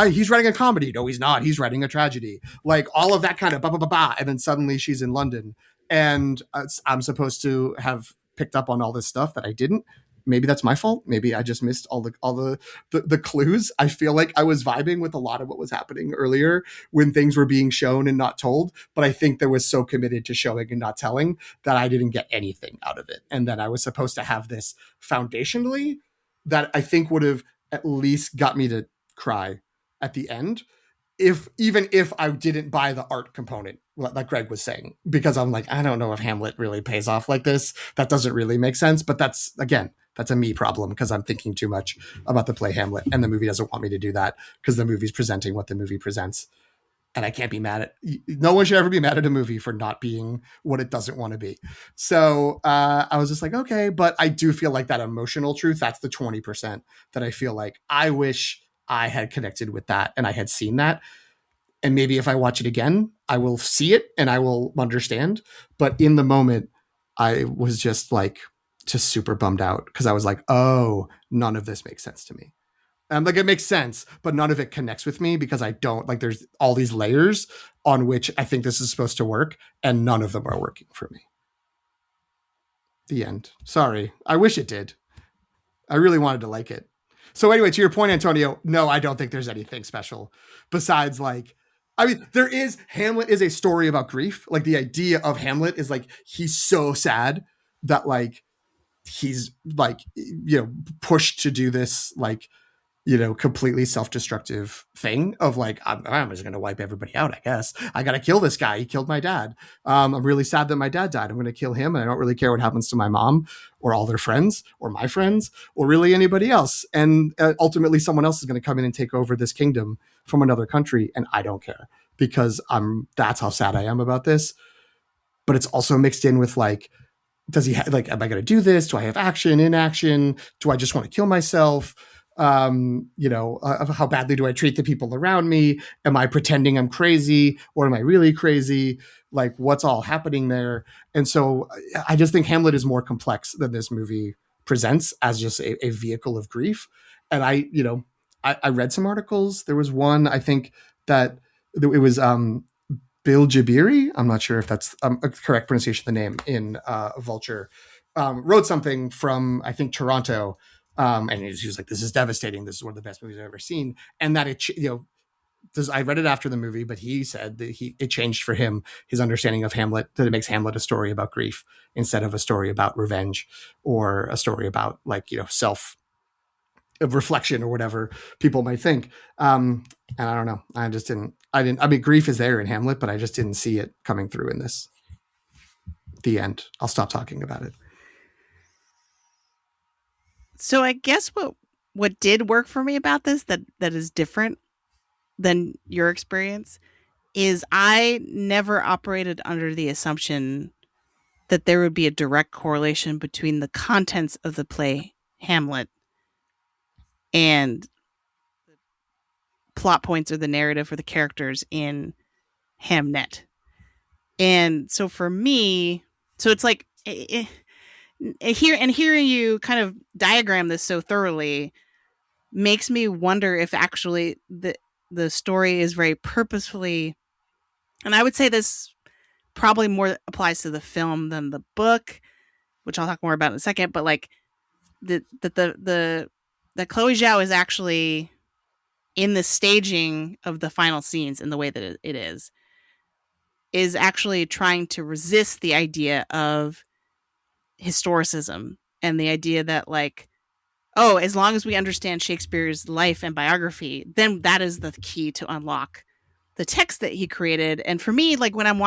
He's writing a comedy. No, he's not. He's writing a tragedy. Like, all of that kind of ba ba ba ba. And then suddenly she's in London, and I'm supposed to have picked up on all this stuff that I didn't. Maybe that's my fault. Maybe I just missed all the clues. I feel like I was vibing with a lot of what was happening earlier when things were being shown and not told. But I think there was so committed to showing and not telling that I didn't get anything out of it. And then I was supposed to have this foundationally that I think would have at least got me to cry at the end, even if I didn't buy the art component, like Greg was saying, because I'm like, I don't know if Hamlet really pays off like this. That doesn't really make sense. But that's a me problem, because I'm thinking too much about the play Hamlet, and the movie doesn't want me to do that because the movie's presenting what the movie presents. And I can't be mad at, no one should ever be mad at a movie for not being what it doesn't want to be. So I was just like, okay, but I do feel like that emotional truth, that's the 20% that I feel like I wish I had connected with that and I had seen that. And maybe if I watch it again, I will see it and I will understand. But in the moment, I was just super bummed out, because I was like, oh, none of this makes sense to me. Like, it makes sense, but none of it connects with me, because I don't like, there's all these layers on which I think this is supposed to work, and none of them are working for me. The end. Sorry. I wish it did. I really wanted to like it. So anyway, to your point, Antonio, no, I don't think there's anything special besides like I mean, Hamlet is a story about grief. Like the idea of Hamlet is like, he's so sad that like, he's like, pushed to do this, like, completely self-destructive thing of like, I'm just going to wipe everybody out. I guess I got to kill this guy. He killed my dad. I'm really sad that my dad died. I'm going to kill him. And I don't really care what happens to my mom or all their friends or my friends or really anybody else. And ultimately someone else is going to come in and take over this kingdom from another country. And I don't care because that's how sad I am about this. But it's also mixed in with like, does he am I going to do this? Do I have action, inaction? Do I just want to kill myself? How badly do I treat the people around me? Am I pretending I'm crazy or am I really crazy? Like what's all happening there? And so I just think Hamlet is more complex than this movie presents as just a vehicle of grief. And I read some articles. There was one, I think that it was, Bill Jabiri, I'm not sure if that's a correct pronunciation of the name, in Vulture, wrote something from, I think, Toronto. And he was like, this is devastating. This is one of the best movies I've ever seen. And that I read it after the movie, but he said that it changed for him his understanding of Hamlet, that it makes Hamlet a story about grief instead of a story about revenge or a story about like, self of reflection or whatever people might think. And I don't know. I mean, grief is there in Hamlet, but I just didn't see it coming through in this. The end. I'll stop talking about it. So I guess what did work for me about this that is different than your experience is I never operated under the assumption that there would be a direct correlation between the contents of the play Hamlet and the plot points or the narrative or the characters in Hamnet. And so for me, so it's like hearing you kind of diagram this so thoroughly makes me wonder if actually the story is very purposefully, and I would say this probably more applies to the film than the book, which I'll talk more about in a second, but like that Chloe Zhao is actually in the staging of the final scenes in the way that it is actually trying to resist the idea of historicism and the idea that like, oh, as long as we understand Shakespeare's life and biography, then that is the key to unlock the text that he created. And for me, like when I'm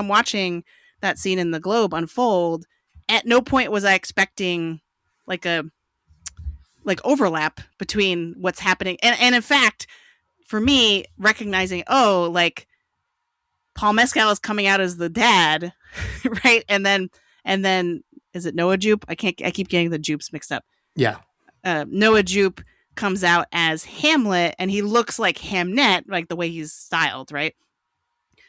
watching that scene in the Globe unfold, at no point was I expecting like overlap between what's happening. And in fact, for me, recognizing, oh, like Paul Mescal is coming out as the dad, right? And then is it Noah Jupe? I keep getting the Jupes mixed up. Yeah. Noah Jupe comes out as Hamlet and he looks like Hamnet, like the way he's styled, right?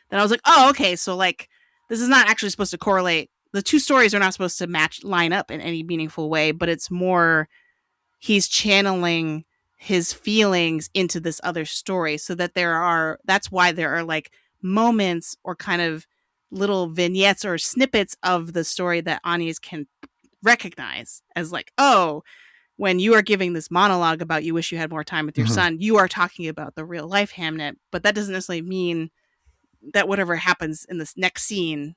Then I was like, oh, okay. So like, this is not actually supposed to correlate. The two stories are not supposed to line up in any meaningful way, but it's more, he's channeling his feelings into this other story so that that's why there are like moments or kind of little vignettes or snippets of the story that Agnes can recognize as like, oh, when you are giving this monologue about you wish you had more time with your son, you are talking about the real life Hamnet, but that doesn't necessarily mean that whatever happens in this next scene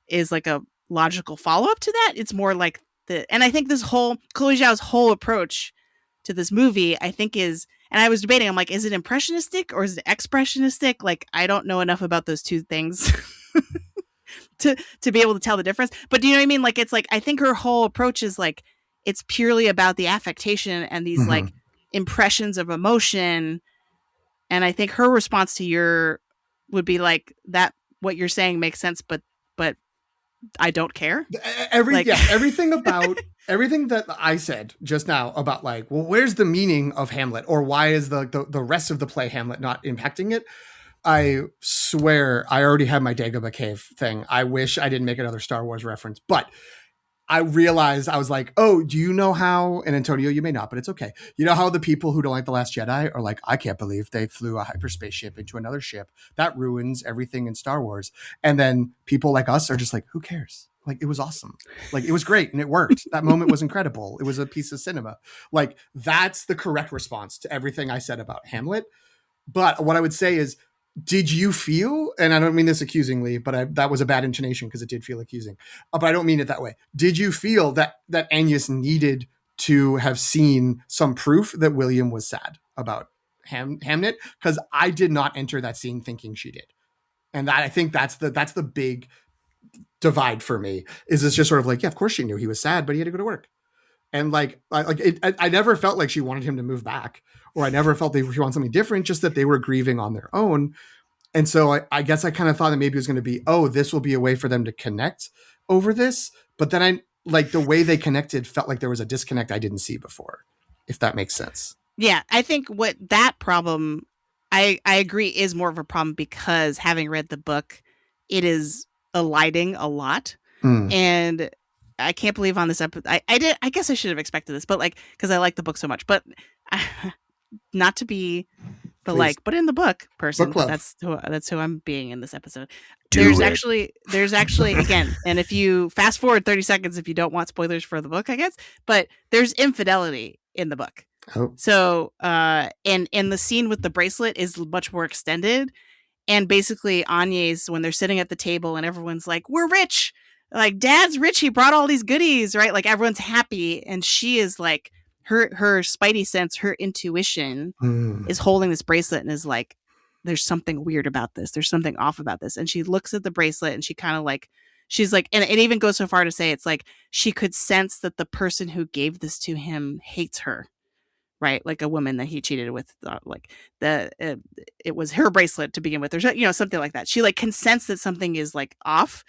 is like a logical follow-up to that. It's more like and I think this whole Chloe Zhao's whole approach to this movie, I think is, and I was debating, I'm like, is it impressionistic or is it expressionistic? Like, I don't know enough about those two things to be able to tell the difference. But do you know what I mean? Like, it's like, I think her whole approach is like, it's purely about the affectation and these like impressions of emotion. And I think her response to would be like that, what you're saying makes sense, but I don't care. Everything that I said just now about like, well, where's the meaning of Hamlet, or why is the rest of the play Hamlet not impacting it? I swear I already had my Dagobah Cave thing. I wish I didn't make another Star Wars reference, but I realized, I was like, oh, do you know how, and Antonio, you may not, but it's okay. You know how the people who don't like The Last Jedi are like, I can't believe they flew a hyperspace ship into another ship. That ruins everything in Star Wars. And then people like us are just like, who cares? Like, it was awesome. Like, it was great and it worked. That moment was incredible. It was a piece of cinema. Like, that's the correct response to everything I said about Hamlet. But what I would say is, did you feel, and I don't mean this accusingly, but that was a bad intonation because it did feel accusing, but I don't mean it that way. Did you feel that Agnes needed to have seen some proof that William was sad about Hamnet? Because I did not enter that scene thinking she did. And that, I think that's the big divide for me, is it's just sort of like, yeah, of course she knew he was sad, but he had to go to work. And I never felt like she wanted him to move back, or I never felt she wanted something different, just that they were grieving on their own. And so I guess I kind of thought that maybe it was going to be, oh, this will be a way for them to connect over this. But then the way they connected felt like there was a disconnect I didn't see before, if that makes sense. Yeah, I think what that problem, I agree, is more of a problem because having read the book, it is eliding a lot. And I can't believe on this episode, I guess I should have expected this, but because I like the book so much, but not to be the but in the book person, book that's who I'm being in this episode. There's actually again, and if you fast forward 30 seconds, if you don't want spoilers for the book, I guess, but there's infidelity in the book. Oh. So, and the scene with the bracelet is much more extended. And basically Agnes, when they're sitting at the table and everyone's like, we're rich, like Dad's rich, he brought all these goodies, right? Like everyone's happy. And she is like, her spidey sense, her intuition is holding this bracelet and is like, there's something weird about this. There's something off about this. And she looks at the bracelet and she kind of like, she's like, and it even goes so far to say, it's like, she could sense that the person who gave this to him hates her. Right, like a woman that he cheated with, it was her bracelet to begin with, or something like that. She like can sense that something is like off,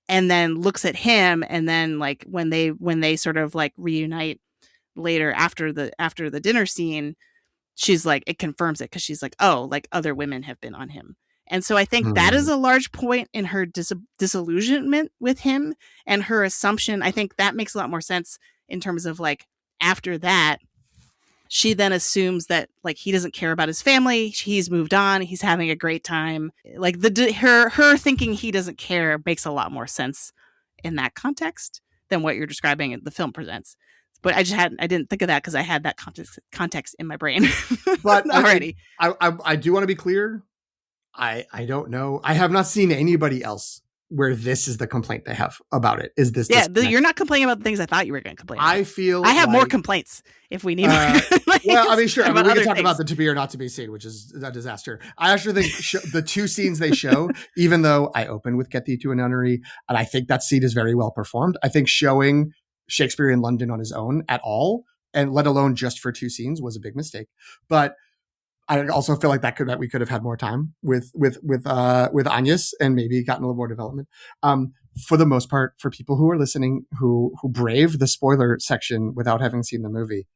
and then looks at him, and then like when they sort of like reunite later after the dinner scene, she's like, it confirms it because she's like, oh, like other women have been on him, and so I think that is a large point in her disillusionment with him and her assumption. I think that makes a lot more sense in terms of like after that. She then assumes that like he doesn't care about his family. He's moved on. He's having a great time. Like her thinking he doesn't care makes a lot more sense in that context than what you're describing and the film presents. But I didn't think of that because I had that context in my brain. But already, I do want to be clear. I don't know. I have not seen anybody else where this is the complaint they have about it. Is this? Yeah, you're not complaining about the things I thought you were going to complain about. I feel I have more complaints if we need. Well, I mean, sure. We can talk about the to be or not to be scene, which is a disaster. I actually think the two scenes they show, even though I open with "Get Thee to a Nunnery," and I think that scene is very well performed. I think showing Shakespeare in London on his own at all, and let alone just for two scenes, was a big mistake. But I also feel like that we could have had more time with Agnes and maybe gotten a little more development. For the most part, for people who are listening who brave the spoiler section without having seen the movie,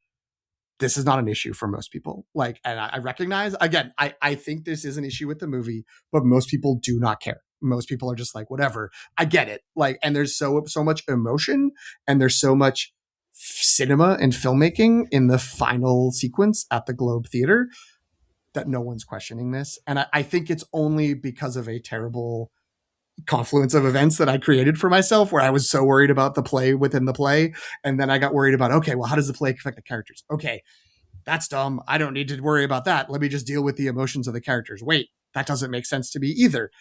this is not an issue for most people. Like, and I recognize, again, I think this is an issue with the movie, but most people do not care. Most people are just like, whatever, I get it. Like, and there's so much emotion and there's so much cinema and filmmaking in the final sequence at the Globe Theater that no one's questioning this. And I think it's only because of a terrible confluence of events that I created for myself, where I was so worried about the play within the play. And then I got worried about, okay, well, how does the play affect the characters? Okay, that's dumb. I don't need to worry about that. Let me just deal with the emotions of the characters. Wait, that doesn't make sense to me either.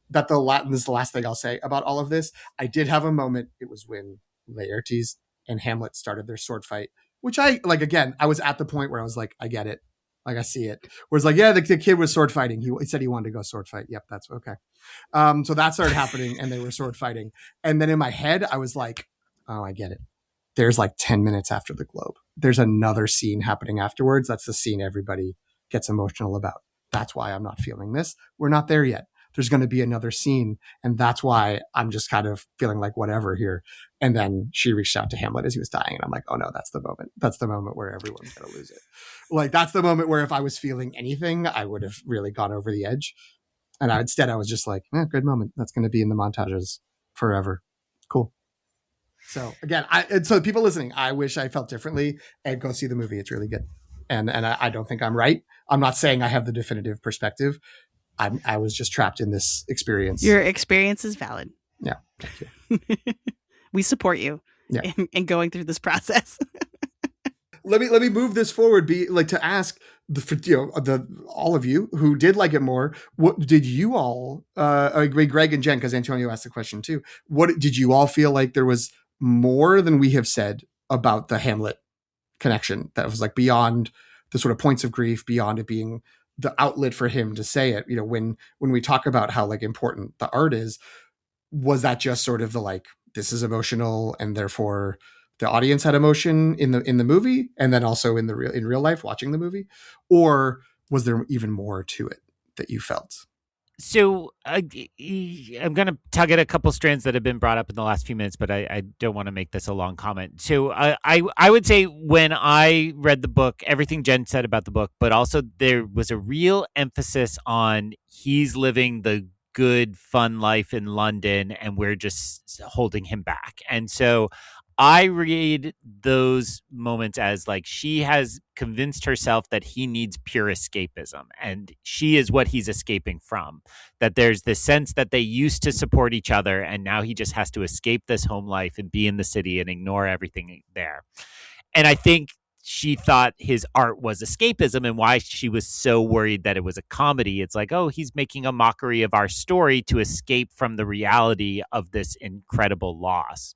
This is the last thing I'll say about all of this. I did have a moment. It was when Laertes and Hamlet started their sword fight, which I was at the point where I was like, I get it. Like, I see it. Whereas like, yeah, the kid was sword fighting. He said he wanted to go sword fight. Yep, that's okay. So that started happening and they were sword fighting. And then in my head, I was like, oh, I get it. There's like 10 minutes after the Globe. There's another scene happening afterwards. That's the scene everybody gets emotional about. That's why I'm not feeling this. We're not there yet. There's going to be another scene. And that's why I'm just kind of feeling like whatever here. And then she reached out to Hamlet as he was dying. And I'm like, oh no, that's the moment. That's the moment where everyone's going to lose it. Like, that's the moment where if I was feeling anything, I would have really gone over the edge. And instead I was just like, good moment. That's going to be in the montages forever. Cool. So again, so people listening, I wish I felt differently, and go see the movie. It's really good. And I don't think I'm right. I'm not saying I have the definitive perspective. I was just trapped in this experience. Your experience is valid. Yeah. Thank you. We support you in going through this process. Let me move this forward. To ask, all of you who did like it more, what did you all, Greg and Jen, because Antonio asked the question too, what did you all feel like there was more than we have said about the Hamlet connection that was like beyond the sort of points of grief, beyond it being the outlet for him to say it? When we talk about how like important the art is, was that just sort of the like, this is emotional and therefore the audience had emotion in the movie and then also in real life watching the movie, or was there even more to it that you felt? So I'm going to tug at a couple strands that have been brought up in the last few minutes, but I don't want to make this a long comment. So I would say when I read the book, everything Jen said about the book, but also there was a real emphasis on he's living the good, fun life in London, and we're just holding him back. And so I read those moments as like she has convinced herself that he needs pure escapism, and she is what he's escaping from. That there's this sense that they used to support each other, and now he just has to escape this home life and be in the city and ignore everything there. And I think she thought his art was escapism, and why she was so worried that it was a comedy. It's like, oh, he's making a mockery of our story to escape from the reality of this incredible loss.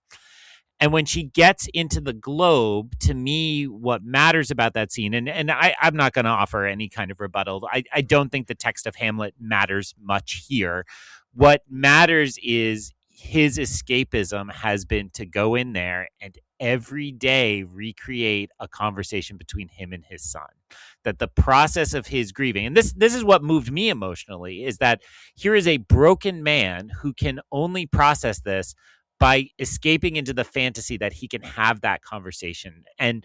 And when she gets into the globe, to me, what matters about that scene, and I'm not going to offer any kind of rebuttal. I don't think the text of Hamlet matters much here. What matters is his escapism has been to go in there and every day recreate a conversation between him and his son. That the process of his grieving, and this is what moved me emotionally, is that here is a broken man who can only process this by escaping into the fantasy that he can have that conversation. And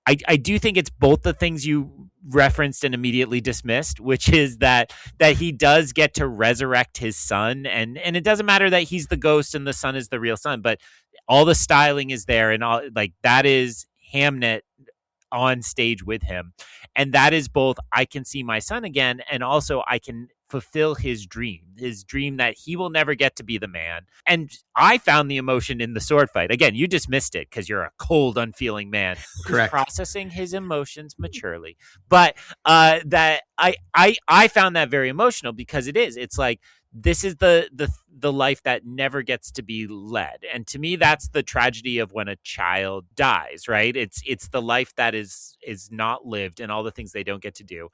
I do think it's both the things you referenced and immediately dismissed, which is that he does get to resurrect his son. And it doesn't matter that he's the ghost and the son is the real son, but all the styling is there, and all like that is Hamnet on stage with him. And that is both, I can see my son again, and also I can fulfill his dream that he will never get to be the man. And I found the emotion in the sword fight. Again, you dismissed it because you're a cold, unfeeling man who's processing his emotions maturely. But that I found that very emotional, because it's like, this is the life that never gets to be led. And to me, that's the tragedy of when a child dies, right? It's the life that is not lived, and all the things they don't get to do.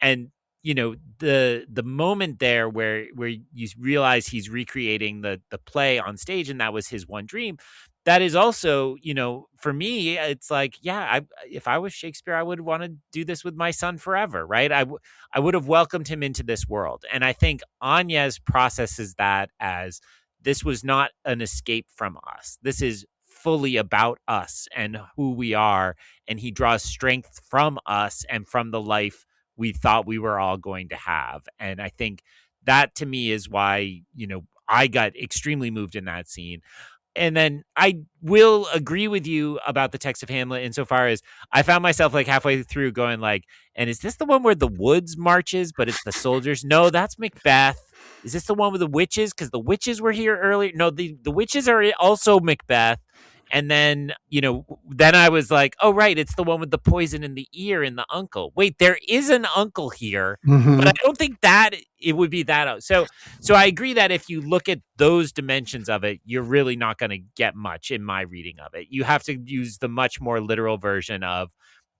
And the moment there where you realize he's recreating the play on stage, and that was his one dream. That is also, for me, it's like, yeah, if I was Shakespeare, I would want to do this with my son forever, right? I would have welcomed him into this world. And I think Agnes processes that as, this was not an escape from us. This is fully about us and who we are. And he draws strength from us and from the life we thought we were all going to have. And I think that, to me, is why, I got extremely moved in that scene. And then I will agree with you about the text of Hamlet insofar as I found myself like halfway through going like, and is this the one where the woods marches, but it's the soldiers? No, that's Macbeth. Is this the one with the witches? Because the witches were here earlier. No, the witches are also Macbeth. And then, then I was like, oh, right, it's the one with the poison in the ear and the uncle. Wait, there is an uncle here, but I don't think that it would be that. So I agree that if you look at those dimensions of it, you're really not going to get much in my reading of it. You have to use the much more literal version of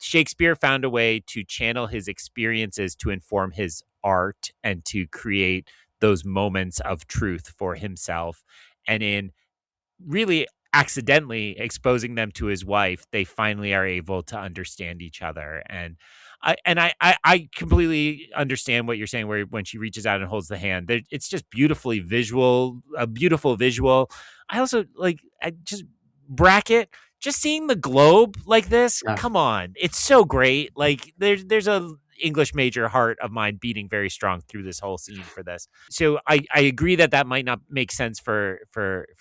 Shakespeare found a way to channel his experiences to inform his art and to create those moments of truth for himself. And in really accidentally exposing them to his wife, they finally are able to understand each other. And I completely understand what you're saying, where when she reaches out and holds the hand, it's just beautifully visual, a beautiful visual. I also just seeing the globe like this. Yeah. Come on. It's so great. Like there's a English major heart of mine beating very strong through this whole scene for this. So I agree that might not make sense for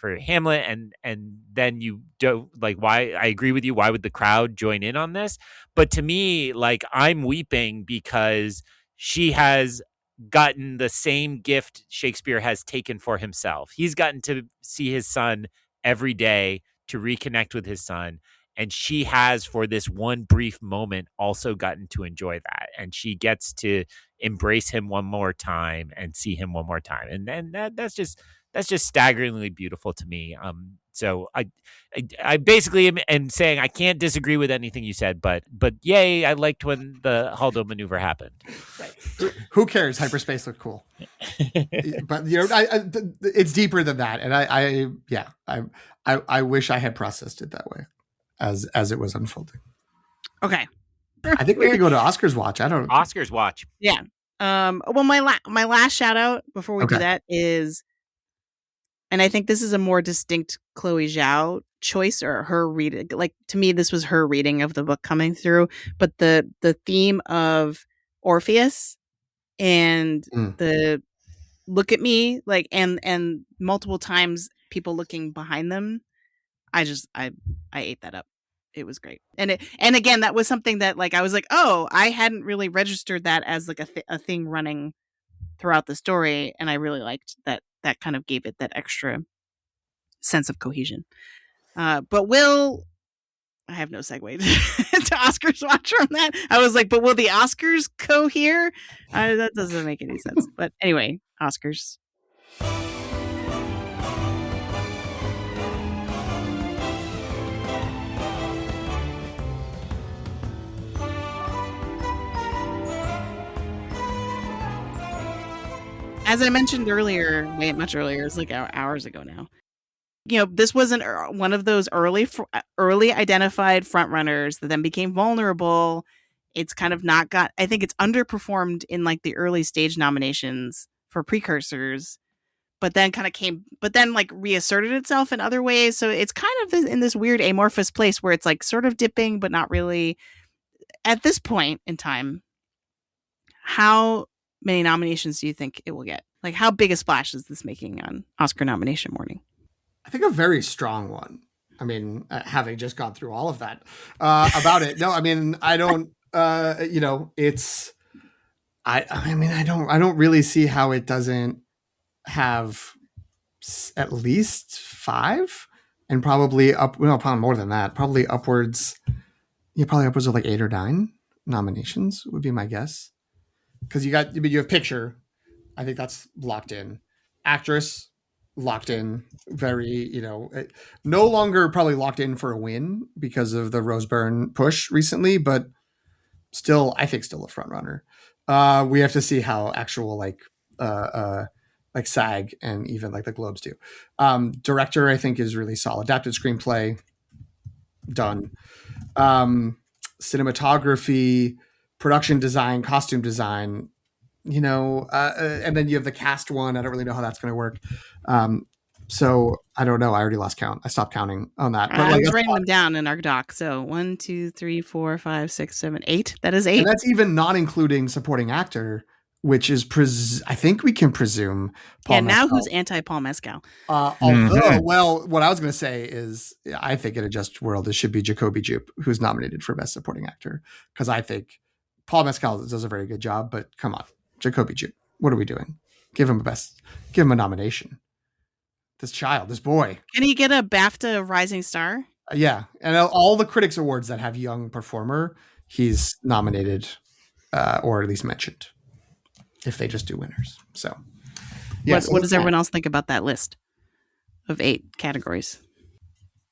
Hamlet, and then you don't like, why I agree with you. Why would the crowd join in on this? But to me, like, I'm weeping because she has gotten the same gift Shakespeare has taken for himself. He's gotten to see his son every day, to reconnect with his son. And she has, for this one brief moment, also gotten to enjoy that. And she gets to embrace him one more time and see him one more time. And then that's just staggeringly beautiful to me. So I basically am saying I can't disagree with anything you said, but yay, I liked when the Haldo maneuver happened. Right. Who cares? Hyperspace looked cool, but it's deeper than that. And I wish I had processed it that way as it was unfolding. Okay. I think we could go to Oscars watch. I don't Oscars watch. Yeah. Well, my last shout out before we do that is, and I think this is a more distinct Chloe Zhao choice, or her reading. Like, to me, this was her reading of the book coming through. But the theme of Orpheus and the look at me, like, and multiple times people looking behind them, I ate that up. It was great. And again, that was something that, like, I was like, oh, I hadn't really registered that as like a thing running throughout the story, and I really liked that. That kind of gave it that extra sense of cohesion. But I have no segue to Oscars watch from that. I was like, but will the Oscars cohere? That doesn't make any sense. But anyway, Oscars. As I mentioned earlier, much earlier, it's like hours ago now. This wasn't one of those early identified frontrunners that then became vulnerable. It's kind of I think it's underperformed in like the early stage nominations for precursors, but then like reasserted itself in other ways. So it's kind of in this weird amorphous place where it's like sort of dipping, but not really. At this point in time, how many nominations do you think it will get? Like, how big a splash is this making on Oscar nomination morning? I think a very strong one. I mean, having just gone through all of that about it. No, I mean, I don't. It's. I mean, I don't really see how it doesn't have at least 5, and probably probably more than that. Probably upwards. Probably upwards of like 8 or 9 nominations would be my guess. Because you have picture, I think that's locked in. Actress, locked in. Very, no longer probably locked in for a win because of the Rose Byrne push recently, but still, I think still a front runner. We have to see how actual like SAG and even like the Globes do. Director, I think, is really solid. Adapted screenplay, done. Cinematography, production design, costume design, and then you have the cast one. I don't really know how that's going to work. So I don't know. I already lost count. I stopped counting on that. But I was writing them down in our doc. So 1, 2, 3, 4, 5, 6, 7, 8. That is 8. And that's even not including supporting actor, which is I think we can presume Paul Mescal. Now who's anti-Paul Mescal? Although, well, what I was going to say is I think in a just world, it should be Jacoby Jupe, who's nominated for Best Supporting Actor. Because I think Paul Mescal does a very good job, but come on, Jacoby Jupe, what are we doing? Give him a nomination. This boy. Can he get a BAFTA Rising Star? Yeah. And all the critics awards that have young performer, he's nominated or at least mentioned if they just do winners. So yes. What does everyone else think about that list of 8 categories?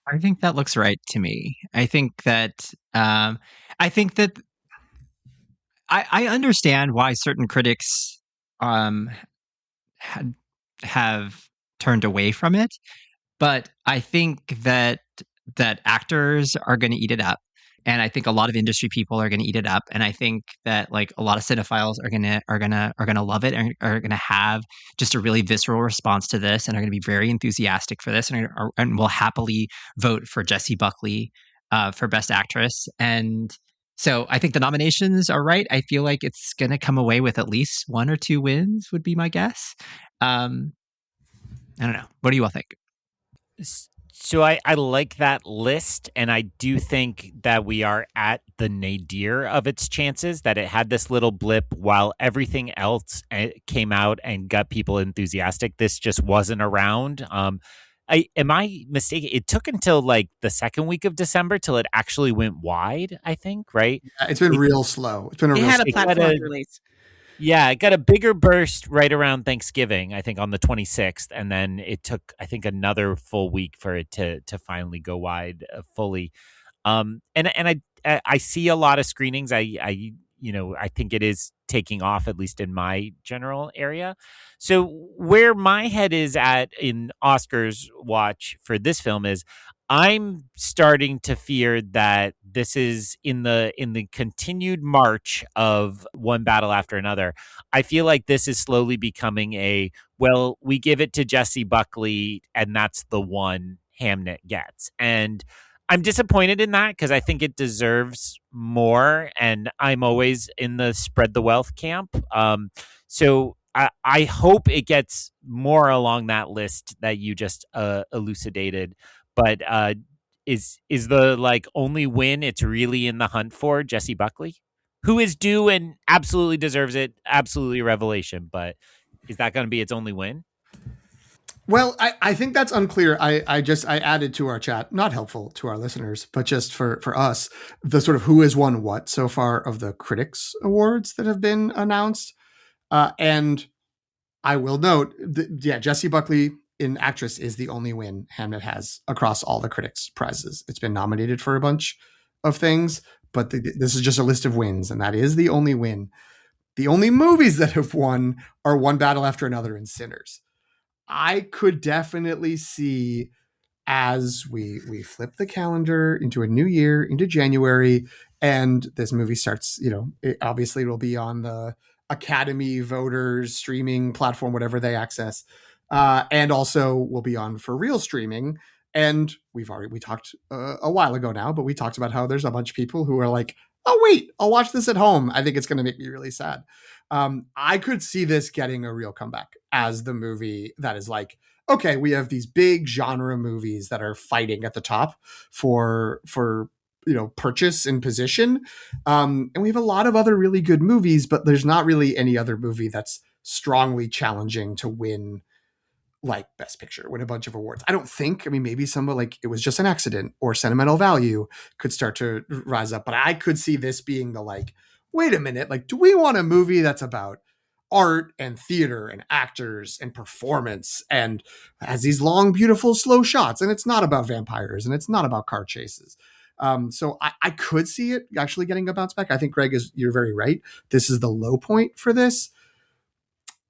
I think that looks right to me. I think that I understand why certain critics have turned away from it, but I think that actors are going to eat it up, and I think a lot of industry people are going to eat it up, and I think that like a lot of cinephiles are gonna love it and are gonna have just a really visceral response to this, and are going to be very enthusiastic for this, and will happily vote for Jessie Buckley for Best Actress. And so I think the nominations are right. I feel like it's going to come away with at least 1 or 2 wins would be my guess. I don't know. What do you all think? So I like that list, and I do think that we are at the nadir of its chances, that it had this little blip while everything else came out and got people enthusiastic. This just wasn't around. am I mistaken? It took until like the second week of December till it actually went wide, I think, right? It's been real slow. It's been a They real had a slow. platform release. Yeah, it got a bigger burst right around Thanksgiving, I think on the 26th, and then it took, I think, another full week for it to finally go wide fully. And I see a lot of screenings. I think it is taking off, at least in my general area. So where my head is at in Oscars watch for this film is I'm starting to fear that this is in the continued march of one battle after another. I feel like this is slowly becoming we give it to Jesse Buckley and that's the one Hamnet gets. And I'm disappointed in that because I think it deserves more, and I'm always in the spread the wealth camp. So I hope it gets more along that list that you just elucidated. But is the like only win it's really in the hunt for Jesse Buckley, who is due and absolutely deserves it, absolutely a revelation. But is that going to be its only win? Well, I think that's unclear. I added to our chat, not helpful to our listeners, but just for us, the sort of who has won what so far of the critics awards that have been announced. And I will note, Jessie Buckley in actress is the only win Hamnet has across all the critics prizes. It's been nominated for a bunch of things, but this is just a list of wins, and that is the only win. The only movies that have won are One Battle After Another and Sinners. I could definitely see, as we flip the calendar into a new year, into January, and this movie starts, obviously it'll be on the Academy voters streaming platform, whatever they access, and also will be on for real streaming. And we talked a while ago now, but we talked about how there's a bunch of people who are like, oh wait, I'll watch this at home. I think it's going to make me really sad. I could see this getting a real comeback as the movie that is like, okay, we have these big genre movies that are fighting at the top for purchase and position, and we have a lot of other really good movies, but there's not really any other movie that's strongly challenging to win like Best Picture, win a bunch of awards. I don't think. I mean, maybe some like It Was Just an Accident or Sentimental Value could start to rise up, but I could see this being the like, wait a minute, like, do we want a movie that's about art and theater and actors and performance and has these long, beautiful, slow shots, and it's not about vampires and it's not about car chases. So I could see it actually getting a bounce back. I think, Greg, you're very right. This is the low point for this.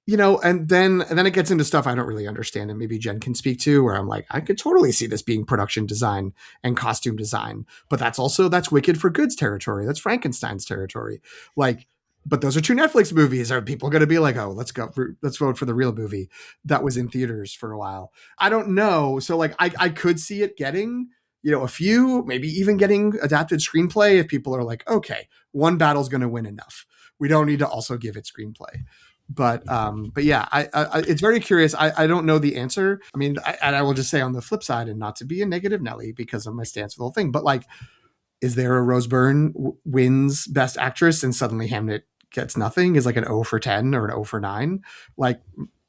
And then it gets into stuff I don't really understand, and maybe Jen can speak to, where I'm like, I could totally see this being production design and costume design, but that's Wicked for Goods territory. That's Frankenstein's territory. Like, but those are two Netflix movies. Are people going to be like, oh, let's vote for the real movie that was in theaters for a while? I don't know. So like, I could see it getting, a few, maybe even getting adapted screenplay if people are like, okay, One Battle's going to win enough. We don't need to also give it screenplay. But yeah, I it's very curious. I don't know the answer. I mean, I will just say on the flip side, and not to be a negative Nelly because of my stance for the whole thing, but like, is there a Rose Byrne wins Best Actress and suddenly Hamnet gets nothing? Is like an 0 for 10 or an 0 for 9? Like,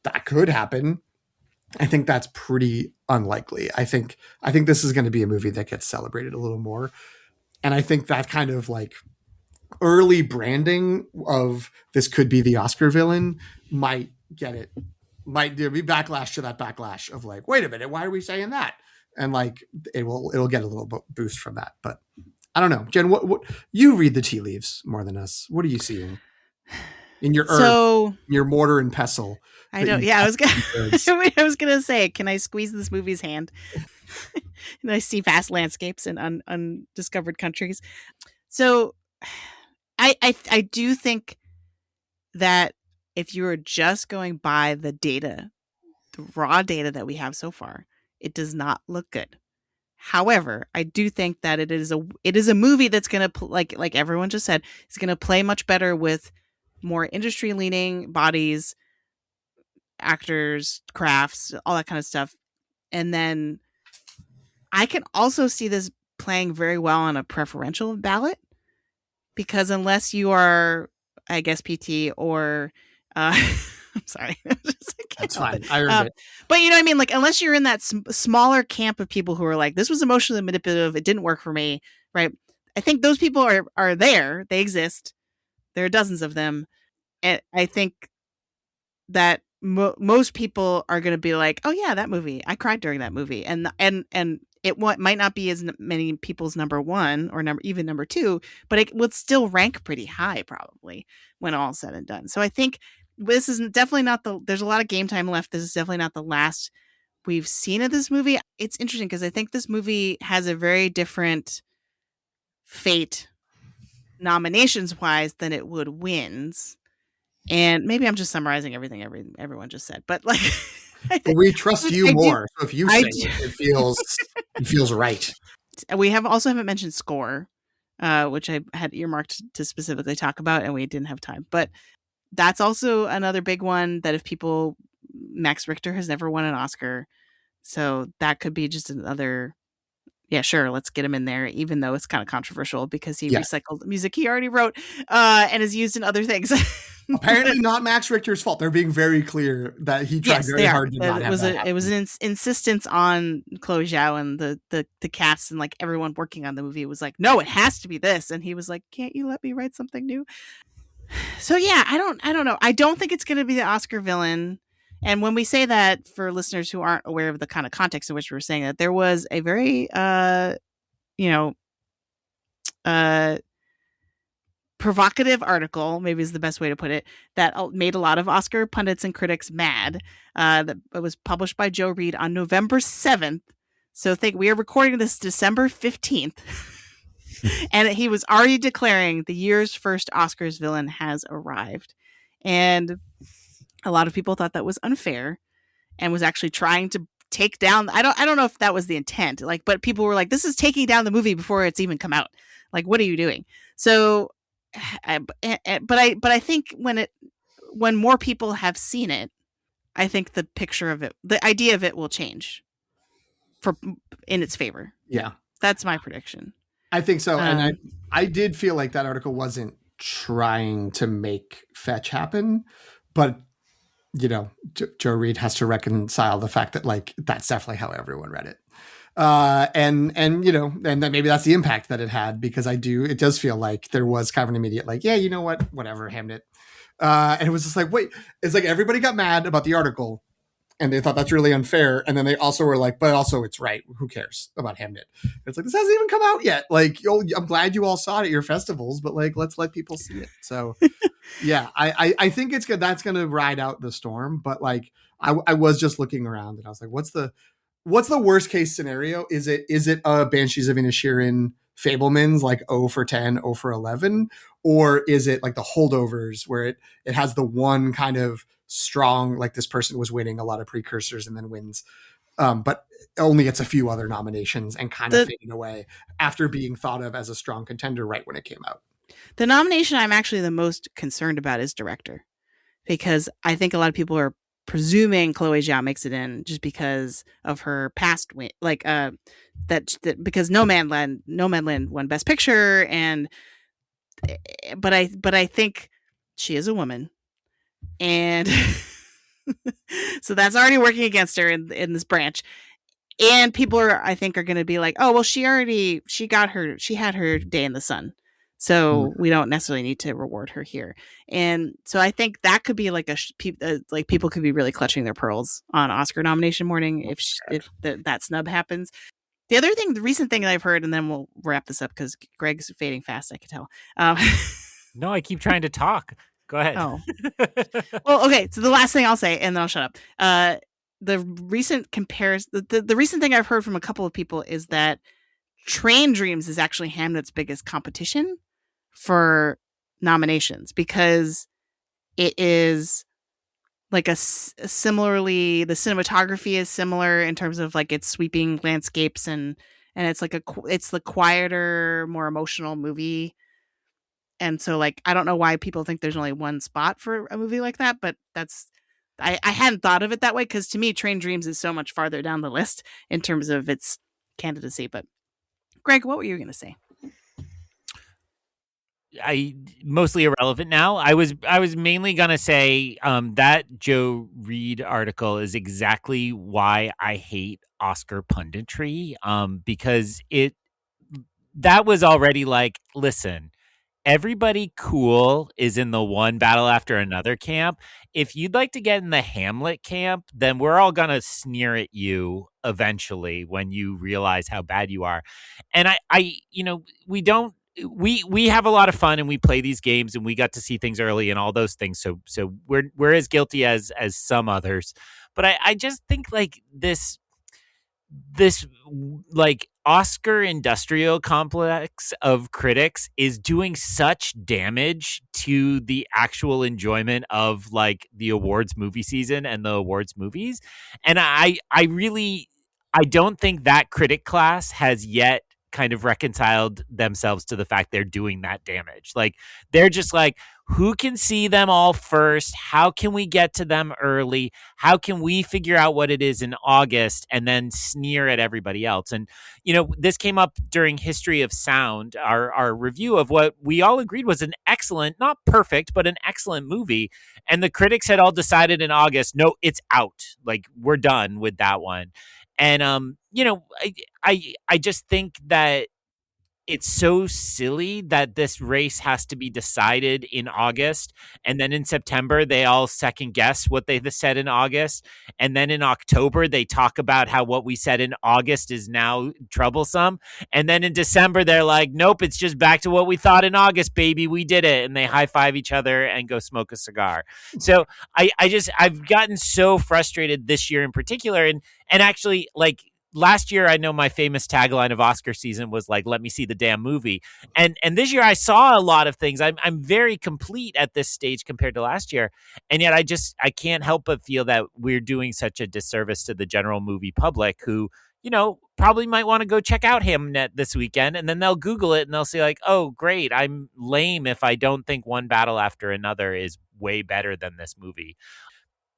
that could happen. I think that's pretty unlikely. I think this is going to be a movie that gets celebrated a little more. And I think that kind of like early branding of this could be the Oscar villain might there be backlash to that backlash of like, wait a minute, why are we saying that? And like, it'll get a little boost from that. But I don't know, Jen, what you read the tea leaves more than us. What are you seeing in your your mortar and pestle? I don't. Yeah, I was gonna say, can I squeeze this movie's hand? And I see vast landscapes in undiscovered countries. So I do think that if you are just going by the data, the raw data that we have so far, it does not look good. However, I do think that it is a movie that's going to, like everyone just said, it's going to play much better with more industry leaning bodies, actors, crafts, all that kind of stuff. And then I can also see this playing very well on a preferential ballot, because unless you are, I guess, PT or I'm sorry. That's fine. I earned it. But you know what I mean? Like, unless you're in that smaller camp of people who are like, this was emotionally manipulative, it didn't work for me, right? I think those people are there. They exist. There are dozens of them. And I think that most people are going to be like, oh yeah, that movie. I cried during that movie. And it might not be as many people's number one or even number two, but it would still rank pretty high probably when all said and done. So I think this is definitely not there's a lot of game time left. This is definitely not the last we've seen of this movie. It's interesting because I think this movie has a very different fate nominations wise than it would wins. And maybe I'm just summarizing everything everyone just said, but like, but we trust you more. So if you say it feels right. We haven't mentioned score, which I had earmarked to specifically talk about, and we didn't have time. But that's also another big one that Max Richter has never won an Oscar, so that could be just another. Yeah, sure. Let's get him in there, even though it's kind of controversial because he recycled music he already wrote and is used in other things. Apparently not Max Richter's fault. They're being very clear that he tried very hard to not have that happen. It was an insistence on Chloe Zhao and the cast and like everyone working on the movie was like, no, it has to be this. And he was like, can't you let me write something new? So yeah, I don't know. I don't think it's going to be the Oscar villain. And when we say that, for listeners who aren't aware of the kind of context in which we're saying that, there was a very, provocative article, maybe is the best way to put it, that made a lot of Oscar pundits and critics mad. That was published by Joe Reed on November 7th. So we are recording this December 15th. And he was already declaring the year's first Oscars villain has arrived. And a lot of people thought that was unfair and was actually trying to take down. I don't know if that was the intent, but people were like, this is taking down the movie before it's even come out. Like, what are you doing? So, but I think when more people have seen it, I think the picture of it, the idea of it will change in its favor. Yeah. That's my prediction. I think so. And I did feel like that article wasn't trying to make fetch happen, but Joe Reed has to reconcile the fact that that's definitely how everyone read it. And then maybe that's the impact that it had, because it does feel like there was kind of an immediate, yeah, you know what, whatever, Hamnet. And it was just like, wait, it's like everybody got mad about the article and they thought that's really unfair. And then they also were like, but also it's right. Who cares about Hamnet? It's like, this hasn't even come out yet. I'm glad you all saw it at your festivals, but let's let people see it. So yeah, I think it's good. That's going to ride out the storm. But I was just looking around and I was like, what's the worst case scenario? Is it a Banshees of Inisherin Fablemans 0 for 10, 0 for 11? Or is it like the Holdovers where it has the one kind of strong, this person was winning a lot of precursors and then wins, but only gets a few other nominations and kind of fading away after being thought of as a strong contender right when it came out? The nomination I'm actually the most concerned about is director, because I think a lot of people are presuming Chloe Zhao makes it in just because of her past win, that because Nomadland won Best Picture, but I think she is a woman, and so that's already working against her in this branch. And people I think are going to be like, oh well, she had her day in the sun. So we don't necessarily need to reward her here. And so I think that could be people could be really clutching their pearls on Oscar nomination morning if that snub happens. The recent thing that I've heard, and then we'll wrap this up because Greg's fading fast, I can tell. No, I keep trying to talk. Go ahead. Oh. Well, okay. So the last thing I'll say, and then I'll shut up. The recent the recent thing I've heard from a couple of people is that Train Dreams is actually Hamnet's biggest competition for nominations, because it is similarly, the cinematography is similar in terms of its sweeping landscapes and it's it's the quieter, more emotional movie. And so I don't know why people think there's only one spot for a movie like that, but I hadn't thought of it that way, because to me Train Dreams is so much farther down the list in terms of its candidacy. But Greg, what were you going to say? mostly irrelevant now. I was mainly gonna say that Joe Reed article is exactly why I hate Oscar punditry. Because that was already like, listen, everybody cool is in the one battle after another camp. If you'd like to get in the Hamlet camp, then we're all going to sneer at you eventually when you realize how bad you are. And we don't, we have a lot of fun and we play these games and we got to see things early and all those things. So we're as guilty as some others. But I just think like this like Oscar industrial complex of critics is doing such damage to the actual enjoyment of like the awards movie season and the awards movies. And I don't think that critic class has yet kind of reconciled themselves to the fact they're doing that damage. Like they're just like, who can see them all first? How can we get to them early? How can we figure out what it is in August and then sneer at everybody else? And, this came up during History of Sound, our review of what we all agreed was an excellent, not perfect, but an excellent movie. And the critics had all decided in August, no, it's out. Like, we're done with that one. And, I just think that it's so silly that this race has to be decided in August. And then in September, they all second guess what they said in August. And then in October, they talk about how what we said in August is now troublesome. And then in December, they're like, nope, it's just back to what we thought in August, baby. We did it. And they high five each other and go smoke a cigar. So I've gotten so frustrated this year in particular. And actually, like, last year, I know my famous tagline of Oscar season was like, let me see the damn movie. And this year I saw a lot of things. I'm very complete at this stage compared to last year. And yet I can't help but feel that we're doing such a disservice to the general movie public who, probably might want to go check out Hamnet this weekend. And then they'll Google it and they'll say like, oh, great. I'm lame if I don't think one battle after another is way better than this movie.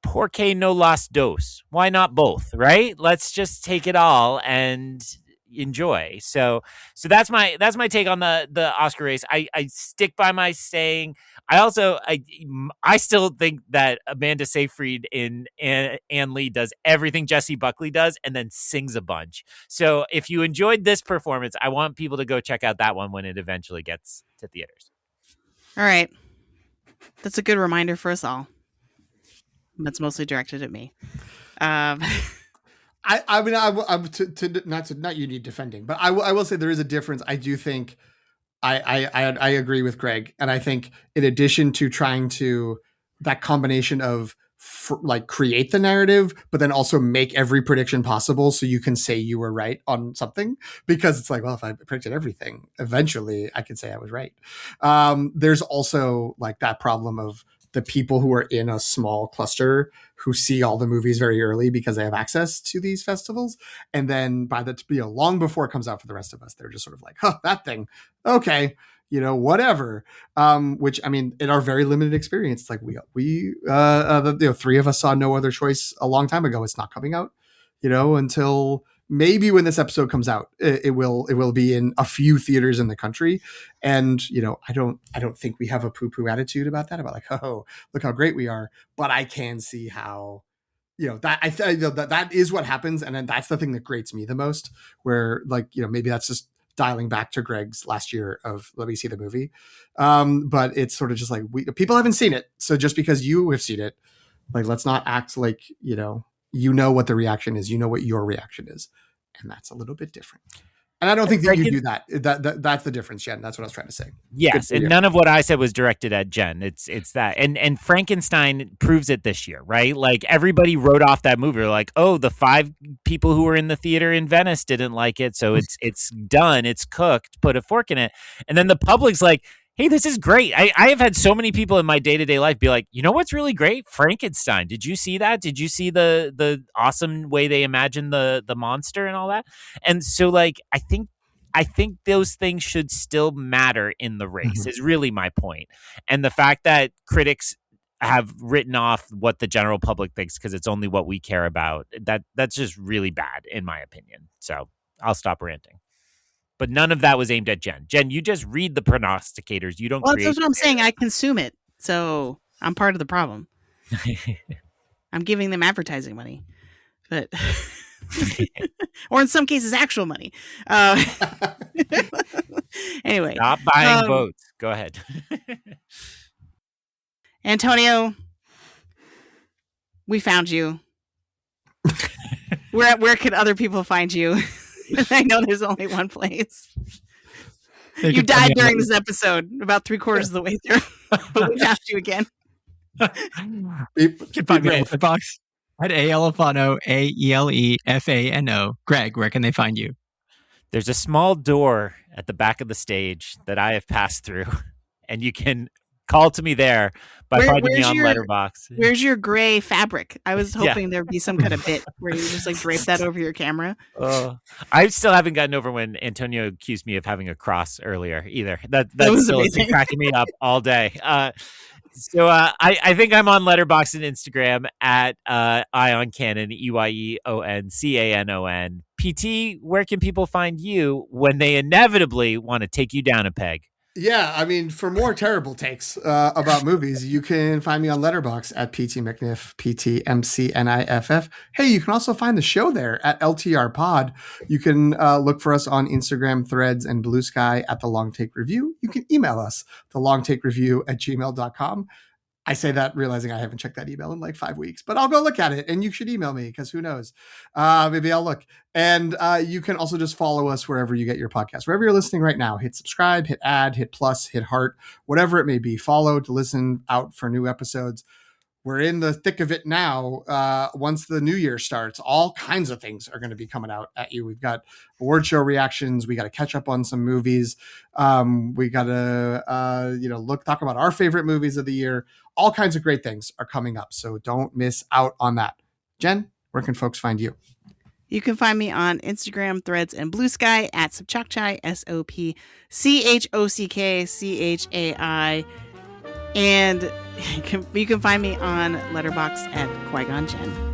Por qué no las dos? Why not both, right? Let's just take it all and enjoy. So that's my take on the Oscar race. I stick by my saying. I still think that Amanda Seyfried in Ann Lee does everything Jessie Buckley does and then sings a bunch. So if you enjoyed this performance, I want people to go check out that one when it eventually gets to theaters. All right. That's a good reminder for us all. That's mostly directed at me. I mean, not you need defending, but I will say there is a difference. I do think I agree with Greg, and I think in addition to trying to that combination of like create the narrative, but then also make every prediction possible so you can say you were right on something, because it's like, well, if I predicted everything, eventually I could say I was right. There's also like that problem of the people who are in a small cluster who see all the movies very early because they have access to these festivals. And then long before it comes out for the rest of us, they're just sort of like, huh, that thing. Okay. Whatever. Which, I mean, in our very limited experience, it's like the three of us saw No Other Choice a long time ago. It's not coming out, until maybe when this episode comes out, it will be in a few theaters in the country. And, I don't think we have a poo-poo attitude about that, about like, oh, look how great we are. But I can see how, that is what happens. And then that's the thing that grates me the most, where like, maybe that's just dialing back to Greg's last year of let me see the movie. But it's sort of just like people haven't seen it. So just because you have seen it, like, let's not act like, what the reaction is, what your reaction is. And that's a little bit different. And I don't think that you do that. That's the difference, Jen. That's what I was trying to say. Yes, and none of what I said was directed at Jen. It's that. And Frankenstein proves it this year, right? Like everybody wrote off that movie. They're like, oh, the 5 people who were in the theater in Venice didn't like it, so it's done, it's cooked, put a fork in it. And then the public's like, hey, this is great. I have had so many people in my day-to-day life be like, you know what's really great? Frankenstein. Did you see that? Did you see the awesome way they imagined the monster and all that? And so like I think those things should still matter in the race is really my point. And the fact that critics have written off what the general public thinks because it's only what we care about, that's just really bad in my opinion. So I'll stop ranting. But none of that was aimed at Jen. Jen, you just read the prognosticators. You don't Well, create. that's what I'm saying. I consume it. So I'm part of the problem. I'm giving them advertising money. But or in some cases, actual money. Anyway. Stop buying votes. Go ahead. Antonio, we found you. Where could other people find you? I know there's only one place. You died during this episode, about 3/4 of the way through, but we found you again. You can find me on Letterboxd at Alefano, AELEFANO. Greg, where can they find you? There's a small door at the back of the stage that I have passed through, and you can call to me there by finding me on Letterboxd. Where's your gray fabric? I was hoping there'd be some kind of bit where you just like drape that over your camera. I still haven't gotten over when Antonio accused me of having a cross earlier either. That was still has been cracking me up all day. So I think I'm on Letterboxd and Instagram at IonCanon, EYEONCANON. PT, where can people find you when they inevitably want to take you down a peg? Yeah, I mean, for more terrible takes about movies, you can find me on Letterboxd at PT McNiff, PTMCNIFF. Hey, you can also find the show there at LTR Pod. You can look for us on Instagram, Threads, and Blue Sky at The Long Take Review. You can email us, thelongtakereview@gmail.com. I say that realizing I haven't checked that email in like 5 weeks, but I'll go look at it and you should email me because who knows? Maybe I'll look. And you can also just follow us wherever you get your podcast. Wherever you're listening right now, hit subscribe, hit add, hit plus, hit heart, whatever it may be. Follow to listen out for new episodes. We're in the thick of it now. Once the new year starts, all kinds of things are going to be coming out at you. We've got award show reactions. We got to catch up on some movies. We got to talk about our favorite movies of the year. All kinds of great things are coming up. So don't miss out on that. Jen, where can folks find you? You can find me on Instagram, Threads, and Blue Sky at Sopchockchai, SOPCHOCKCHAI. And you can find me on Letterboxd at Qui-Gon Jen.